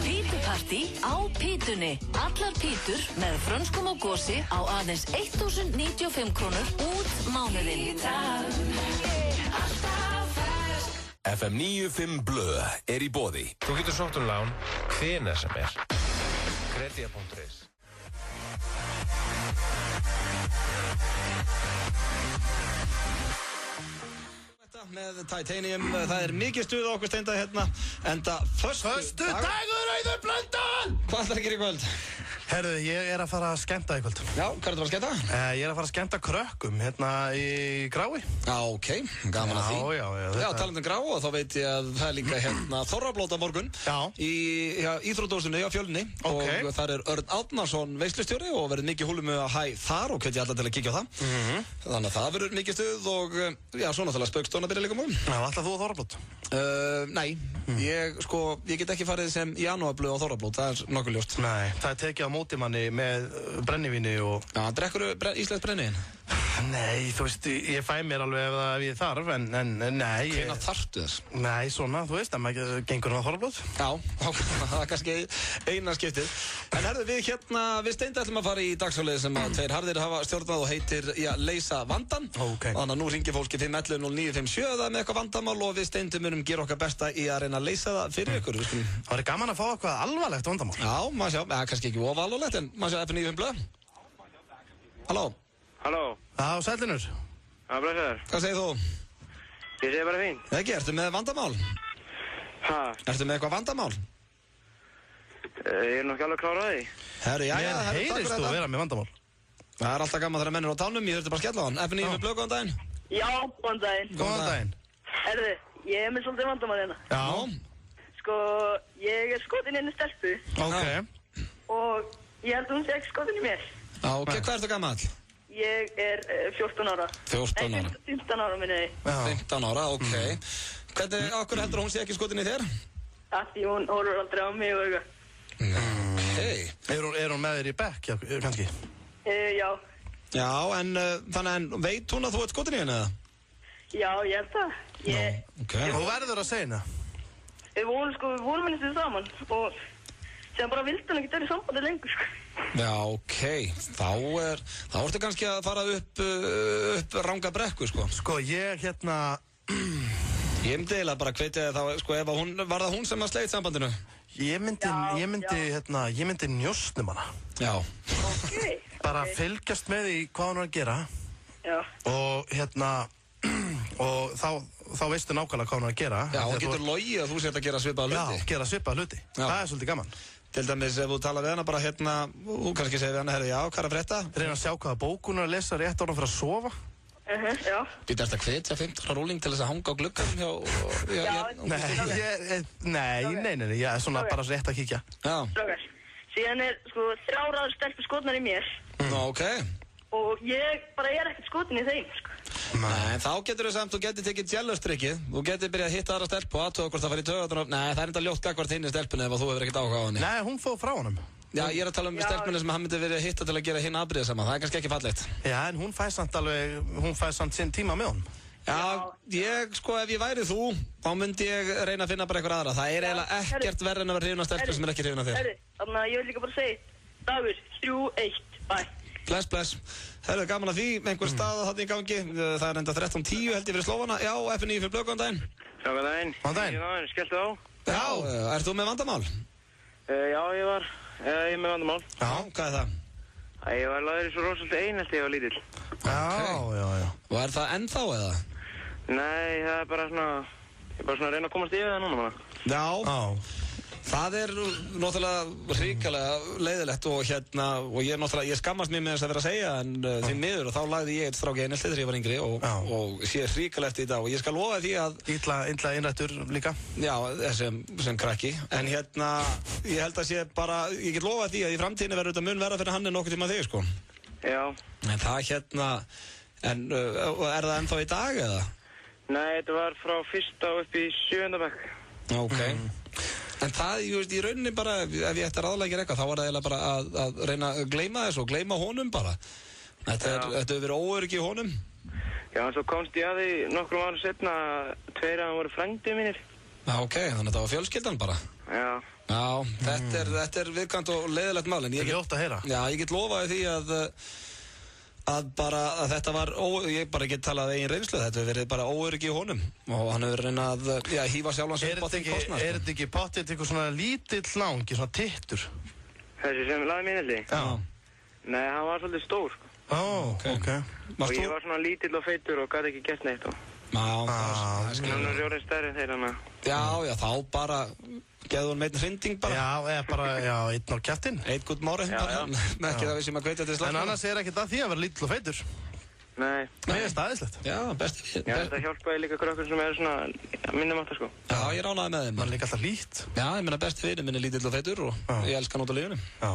Pítupartí á Pítunni. Allar pítur með frönskum og gósi á aðeins 1095 krónur út mánuðinn. FM 95 Blö er í boði. Þú getur sótt lán hvenær sem er. Kredia.is. Með Titanium, það er mikið stuð á okkur Steinda hérna, enda föstu dagur Auður Blöndal! Hvað ætlar að gera í kvöld? Herðu, ég er að fara að skemmta í kvöld. Já, hvað er það að fara að skemmta? Ég er að fara að skemmta krökkum hérna í Grái. Já, ok, gaman að því. Já, talandi um Grái og þá veit ég að það er líka hérna Þorrablót á morgun. Já. Í Íþróttahúsinu á Fjölni. Ok. Og þar er Örn Árnason veislustjóri og verður mikið húlum með að hæ þar og hvet ég alla til að kíkja á það. Þannig að það verður mikið stuð og já, svo náttúrulega Spaugstofan að byrja líka morgun. Já, ætlar þú á Þorrablót? Nei, ég get ekki farið sem janúarblöð á Þorrablót, það er nokkuð ljóst. Nei, það er tekið á móti manni með brennivíni og... Já, drekkur íslenskt brennivín? Nei, þú veist, ég fæ mér alveg ef ég þarf, en nei... Hvenær þarftu þess? Nei, svona, þú veist, að maður gengur á Þorrablót. Já, það er kannski eina skiptið. En herðu, við Steindi ætlum að fara í dagsfjölið sem að tveir harðir hafa stjórnað og heitir, leysa vandan. Okay. Þannig að nú ringir fólki 511-0957 með eitthvað vandamál og við Steindi munum gera okkar besta í að reyna að leysa það fyrir ykkur. Það væri gaman að fá eitthvað alvarlegt vandamál. Já, maður sjá, kannski ekki of alvarlegt, en maður sjá F95 blöð. Halló? Halló? Já, sælinur. Já, blessaður. Hvað segir þú? Ég segi bara fín. Ekki, ertu með vandamál? Hæ? Ertu með eitthvað vandamál? Ég er nokkið alveg klárað því. Herru, já, mér heyrist þú að vera með vandamál. Það er alltaf gaman þegar menn er á tánum, ég þurfti bara að skella á hann. F95 blöð, góðan daginn. Já, góðan daginn. Góðan daginn. Herðu, ég er með svolítið vandamál hérna. Já. Sko, ég er skotin inn í stelpu. Ok. Og ég held að hún sé ekki skotin í mér. Já, ok, hvað ertu gamall? Ég er 14 ára. 14 ára? 15 ára minni. 15 ára, ok. Hvernig, okkur heldur hún sé ekki skotin í þér? Því hún horfur aldrei á mig og eitthvað. Ok. Er hún með þér í bekk, kannski? Já. Já, en veit hún að þú ert skotin í henni eða? Já, ég held það. Þú verður að segja henni. Við vorum henni stuð saman og sem bara vildi hann ekki vera í sambandi lengur, sko. Já, ok. Þá ertu kannski að fara upp ranga brekku, sko. Sko, ég Ég myndi eiginlega bara hvetja þá, sko, var það hún sem að sleit sambandinu? Ég myndi njósnum hana. Já. Ok. Bara fylgjast með því hvað hún er að gera. Já. Og þá veistu nákvæmlega hvað hún er að gera. Já, og getur logið að þú sért að gera svipaða hluti. Já, gera svipaða hluti. Það er svolítið gaman. Til dæmis ef þú tala við hana bara þú kannski segir við hana, herri, já, hvað er að frétta? Reyna að sjá hvaða bók hún er að lesa rétt á hún fyrir að sofa. Já. Býta eftir að hvetja 15 ára rúling til þess að hanga á glugganum Nei, ég er svona bara rétt að kíkja. Já. Strákar, síðan er, 3 ára stelpur skotnar í mér. Ok. Og ég bara er ekkert skotin í þeim, sko. Nei, þá getur þú samt, þú getur tekið jealous-trikkið. Þú getur byrjað að hitta aðra stelpu og aðtöða hvort það fari í taugarnar. Nei, það er enda ljótt gagnvart hinni stelpunni ef þú hefur ekkert áhuga á henni. Nei, hún fóð frá honum. Já, ég er að tala stelpunni sem hann myndi verið að hitta til að gera hinn afbrýða saman. Það er kannski ekki fallegt. Já, en hún fæ samt sinn tíma með honum. Já, ef ég væri þú, þá myndi ég reyna að finna bara eitthvað aðra. Það er eiginlega ekkert verra en að vera hrifin af stelpu sem er ekki hrifin af þér. Þannig að ég vil líka bara segja, Dagur, 3-1, bye. Bless. Herðu, gaman að því, einhver staða þarna í gangi. Það er enda 13:10 held ég fyrir Slófana. Já, F9 fyrir Blöð, góðan daginn. Já, góðan daginn. Góðan daginn. Skelltu á. Já, ert þú með vandamál? Já, ég er með vandamál. Já, hvað er það? Ég var lagður í svo rosalega einhelti ég var lítill. Já. Og er það ennþá eða? Nei, það er bara svona, ég er bara svona að reyna að komast yfir það núna bara. Já. Það er náttúrulega hrikalega leiðilegt og ég skammast mér með þess að vera að segja en því miður og þá lagði ég eitt strák í einhelti þegar ég var yngri og sé hrikalega eftir í dag og ég skal lofa því að Illa innrættur líka. Já, sem krakki en ég held að sé bara ég get lofað því að í framtíðinni verður þetta mun verða fyrir hann en nokkuð tíma þig, sko. Já. En það en er það ennþá í dag eða? Nei, þetta var frá 1. upp í 7. bekk. Ok. En það, í rauninni bara, ef ég ætti að ráðleggja eitthvað, þá var það eiginlega bara að reyna að gleyma þessu og gleyma honum bara. Þetta hefur verið óöryggi í honum. Já, en svo komst ég að því nokkrum árum setna að 2 af þeim voru frændið mínir. Já, ok, þannig að þetta var fjölskyldan bara. Já. Já, þetta er viðkvæmt og leiðilegt mál, en ég get ljótt að heyra. Já, ég get lofaði því að þetta var, ég bara get talað eigin reynslu, þetta hefur verið bara óöryggi í honum og hann hefur reynað að hífa sjálfan sig upp á þeim kostnað. Er þetta ekki pottitt eitthvað svona lítill langi, svona tittur? Þessi sem lagði mér einhelti? Já. Nei, hann var svolítið stór. Ok. Og ég var svona lítill og feitur og gæti ekki gert neitt og... það er skilur. Hann er rjórið stærri en þeir hana. Já, þá bara geðu hún með einn hrinding bara. Já, eða bara, einn á kjattinn. Einn gutt mári bara, með ekki það við sem að hvetja til slagsmála. En annars er ekkert að því að vera lítill og feitur. Nei. Það er staðislegt. Já, besti við. Já, þetta hjálpaði líka krökkur sem er svona minnum átt, sko. Já, ég ránaði með þeim. Man er líka alltaf lít. Já, ég meina besti vinur minn er lítill og feitur og ég elska hann út á lífinu. Já.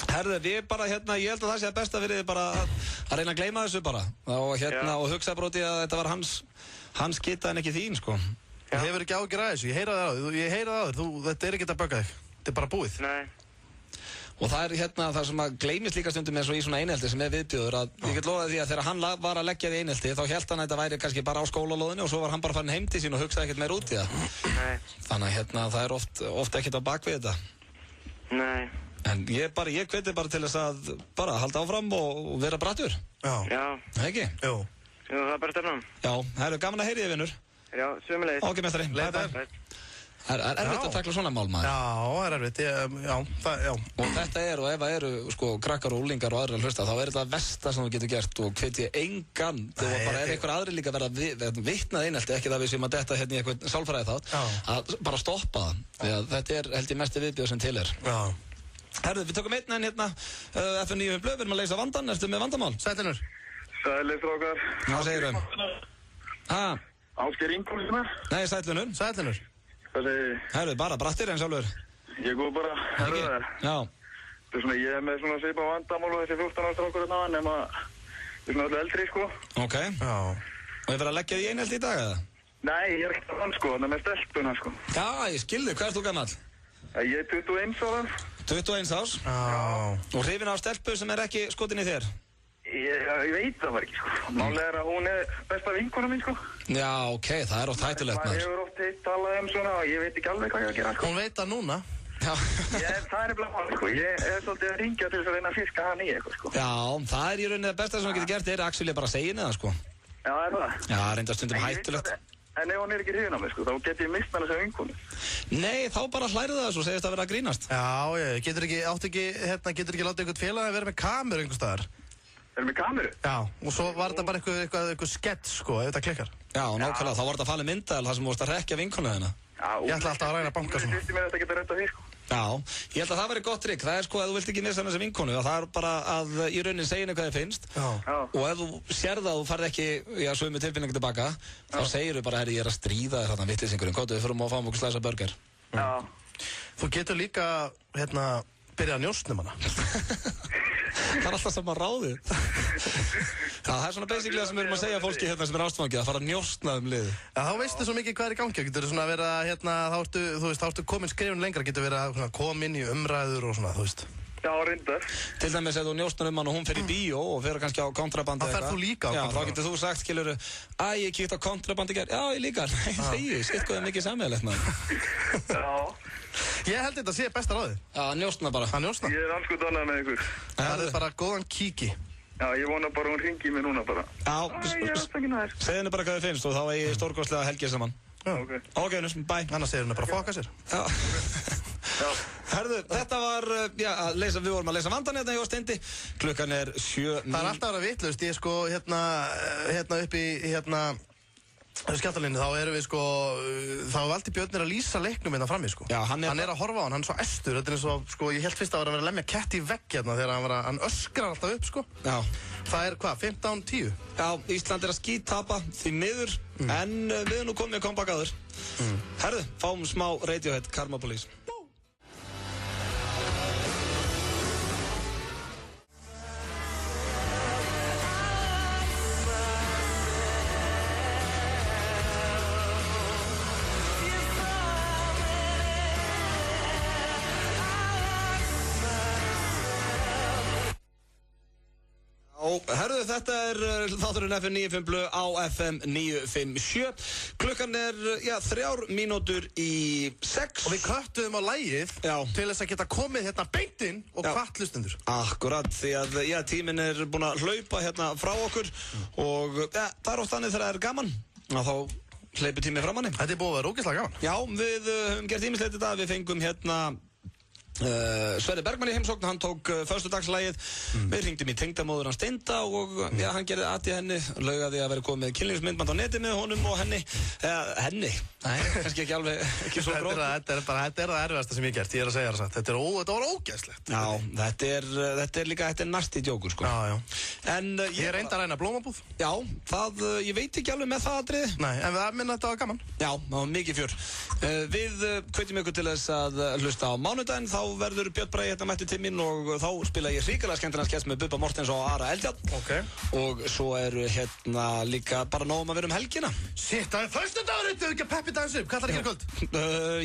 Herðu, við bara ég held að það sé að besta fyrir þið bara að reyna að gleyma þessu bara og hugsa bróti að þetta var hans gita en ekki þín, sko. Ég hefur ekki ágjur að þessu, ég heyra það á þér, þetta er ekkert að bögga þig, þetta er bara búið. Nei. Og það er það sem að gleymist líka stundum með svo í svona einhelti sem er viðbjóður að ég get lofaði því að þegar hann var að leggja því einhelti þá hélt hann að þetta væri kannski bara á skólalóðinu og svo var hann bara farin heim til sín og hugsaði ekkert meir út í það. Nei. Þannig að það er oft ekkert á bakvið þetta. Nei. En ég hveti bara til þess að bara halda áfram og vera brattur. Já. Ekki? Jú. Jú, það er bara stefnum. Já, það eru gaman að heyri þið, vinnur. Já, sömulegis. Ok, mestari. Það er erfitt að takla svona mál, maður. Já, það er erfitt, já. Og þetta og ef það eru, krakkar og úlingar og aðrir að hlusta, þá er þetta versta sem þú getur gert og hveti engan, þegar bara ef einhver aðrir líka verða vitnað einhelti, ekki það við sem að detta hérna í eitthvað sálfræði þátt, að bara stoppa það, því að þetta er held ég mesti viðbjóð sem til er. Já. Herðu, við tökum einn en hérna, FN9 Blöð, við erum að leysa vandan, ertu með vandamál? Sælinur. Sælir, strákar. Hvað segirðu? Ásgeir Ingólfsson. Nei, Sælinur. Sælinur. Hvað segir? Herðu, bara brattir en sjálfur. Ég er góð bara, herðu það. Já. Það er svona, ég er með svona svipað vandamál og þessi 14 ára strákur hérna, nema ég er svona öllu eldri, sko. Ok. Já. Og ég verið að leggja því einhelti í dag, eða? Nei, ég er ekki þann, sko, það er með stelpuna, sko. Já, ég skilði, hvað ert þú gamall? Ég er 21 ára. 21 árs? Já. Og hrifin á stelpu sem er ekki skotin í þér? Ég veit það bara ekki, sko. Málega að hún besta vinkona mín, sko. Já, ok, það oft hættulegt, maður. Maður hefur oft talað svona og ég veit ekki alveg hvað ég að gera, sko. Hún veit það núna. Já. Það bara mál, sko. Ég svolítið að ringja til þess að reyna að fiska hann í eitthvað, sko. Já, það í rauninni það besta sem þú getur gert actually bara að segja henni það, sko. Já, það. Já, reyndar stundum hættulegt. En ef hún ekki hrifin á mig, sko, þá get ég mist hana sem vinkonu. Nei, þá bara hlærið það svo, segist að vera að grínast. Já, getur ekki látið einhvern félag að vera með kameru einhvers staðar? Vera með kameru? Já, og svo var þetta bara eitthvað skett, sko, ef þetta klikkar. Já, nákvæmlega, þá var þetta falið myndaðal þar sem þú varst að rekja vinkonu þina. Ég ætla alltaf að ræna banka svona. Ég finnst mér að þetta geta reynt að því, sko. Já, ég held að það væri gott trikk. Það sko að þú vilt ekki missa hana sem vinkonu. Það bara að í rauninni segja henni hvað þið finnst. Og ef þú sér það að þú farið ekki sömu tilfinningu tilbaka, þá segir þú bara, herri, ég að stríða þér þarna vitleysingurinn. Kóttu, við förum að fá okkur slæsa burger. Já. Þú getur líka, byrjað að njósnum hana. Það alltaf sama ráðið. Það svona basically það sem við erum að segja fólki sem ástfangið, að fara að njósna liðið. Já, þá veistu svo mikið hvað í gangi. Getur svona verið að, þá ertu komin skrifin lengra, getur verið að koma inn í umræður og svona, þú veist. Já, reyndar. Til dæmis ef þú njósnar hann og hún fer í bíó og fer kannski á kontrabandi eitthvað. Það fer þú líka á kontrabandi. Já, þá getur þú sagt, skilurðu, ég kíkt á kontrabandi í gær. Já, ég líka. Nei, eitthvað mikið sameiginlegt, maður. Já. Ég held þetta sé besta ráðið. Já, njósna bara. Að njósna. Ég alls gott annað með ykkur. Það bara góðan kíki. Já, ég vona bara hún hringi mig núna bara. Já, segð henni bara hvað þið finnst og þá ég stórkostlega helgið saman. Ok, bye. Annars segir henni bara fokka sér. Já. Herðu, þetta var, við vorum að lesa vandan hérna hjá Steindi. Klukkan 7. Það alltaf að vera vitlaust. Ég sko hérna upp í Skjaldarlínu, þá erum við þá valdi Björnir að lýsa leiknum hérna frammi, sko. Já, hann er að horfa á hann er svo estur, þetta er eins og, ég held fyrst að vera að lemja ketti í vegg hérna þegar hann öskrar alltaf upp, sko. Já. Það er hvað, 15-10? Já, Ísland er að skíttapa því miður, en við erum nú komið að koma baka aður. Herðu, fáum smá Radiohead, Karma Police. Herðu, þetta er þátturinn FM 95 Blu á FM 957. Klukkan er, 3 mínútur í 6. Og við köttuðum á lagið til þess að geta komið hérna beint inn og hvatt hlustendur. Akkurat, því að tíminn er búinn að hlaupa hérna frá okkur og það er oft þannig þegar það er gaman og þá hleypur tíminn fram hann. Þetta er búið að vera ógeðslega gaman. Já, við höfum gert ýmislegt þetta, við fengum hérna Sverrir Bergmann í heimsókn, hann tók föstudagslægið, við hringdum í tengdamóður hans Steinda og hann gerði aðti henni, laugaði að vera komið með kynlífsmyndband á neti með honum og henni, nei, kannski ekki alveg, ekki svo grótt. Þetta er það erfiðasta sem ég gert, ég er að segja það satt, þetta var ógeðslegt. Já, þetta er líka, þetta er næsti djókur, sko. Já. En ég reyndi að reyna blómabúð. Já, ég veit ekki alveg með það atriði. Nei, en það minna þetta var gaman. Já, það var mikið fjör. Við hvetjum ykkur til þess að hlusta á mánudaginn, þá verður Björn Bragi hérna mættu til mín og þá spila ég hrikalega skemmtilega skets með Bubba Mortens og Ara Eldjárn. Og svo eru hérna líka bara nógum að vera helgina. Shit, það er föstudagur, þetta er ekki að peppi dansa upp. Hvað ætlar að gera í kvöld?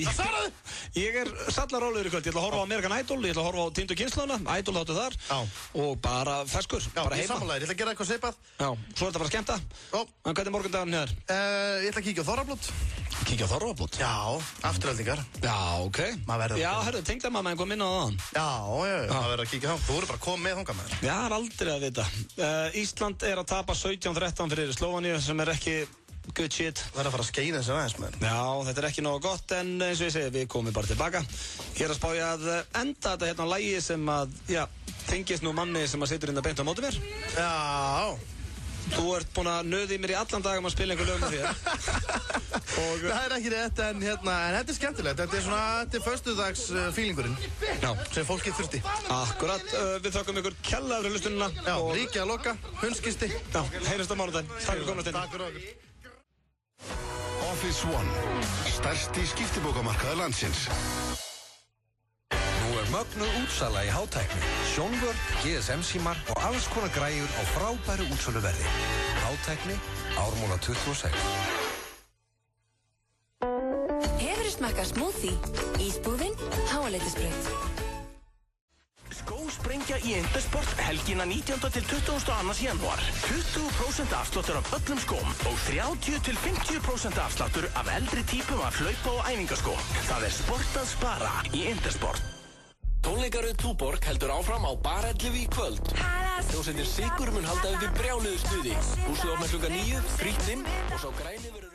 Það svaraðu! Ég er sallarólegur í kvöld. Ég ætla að horfa á American Idol, ég ætla að horfa á Týndu kynslóðina, Idol þáttu þar. Og bara ferskur, bara heima. Ég ætla að gera eitthvað svipað. Já, svo er þetta bara að skemmta. En hvernig er morgundagurinn hér? Ég ætla að kíkja á Þorrablót. Kíkja á Þorrablót? Já, afturöldingar. Já, ok. Já, herru, tengdamamma kom inn á það. Já, það verður að kíkja þá. Þú voru bara að koma með þangað með þér. Já, það er aldrei að vita. Ísland er að tapa 17-13 fyrir Slóveníu sem er ekki good shit. Það er að fara að skeiða þessu aðeins með þér. Já, þetta er ekki nógu gott en eins og ég segi, við komum bara tilbaka. Ég er að spája að enda þetta hérna á lagi sem að, tengist nú manni sem að situr inn að beint á móti mér. Já. Þú ert búinn að nöði mér í allan dag að spila einhver lög með þér. Það er ekki rétt, en þetta er skemmtilegt. Þetta er föstudags feelingurinn sem fólkið þurfti. Akkurat, við þökkum ykkur kærlega fyrir hlustunina. Já, ríkja að loka, hundskisti. Já, heyrjumst á mánudaginn. Takk fyrir komuna Steindi. Takk fyrir okkur. Office One, stærsti skiptibókamarkaður landsins. Nú er mögnuð útsala í hátækni, sjónvörn, GSM-símar og alls konar græjur á frábæru útsöluverði. Hátækni, Ármúla 26. Hefurðu smakkað smoothie? Ísbúðin, Háaleitisbraut. Skósprengja styrkja í Intersport helgina 19. til 22. janúar. 20% afsláttur af öllum skóm og 30 til 50% afsláttur af eldri típum af hlaupa- og æfingaskó. Það sport að spara í Intersport. Tónleikaröð Túborg heldur áfram á Bar 11 í kvöld. Hljómsveitin Sigur mun halda uppi brjáluðu stuði. Húsið opnar klukkan 9, frítt inn og sá græni verður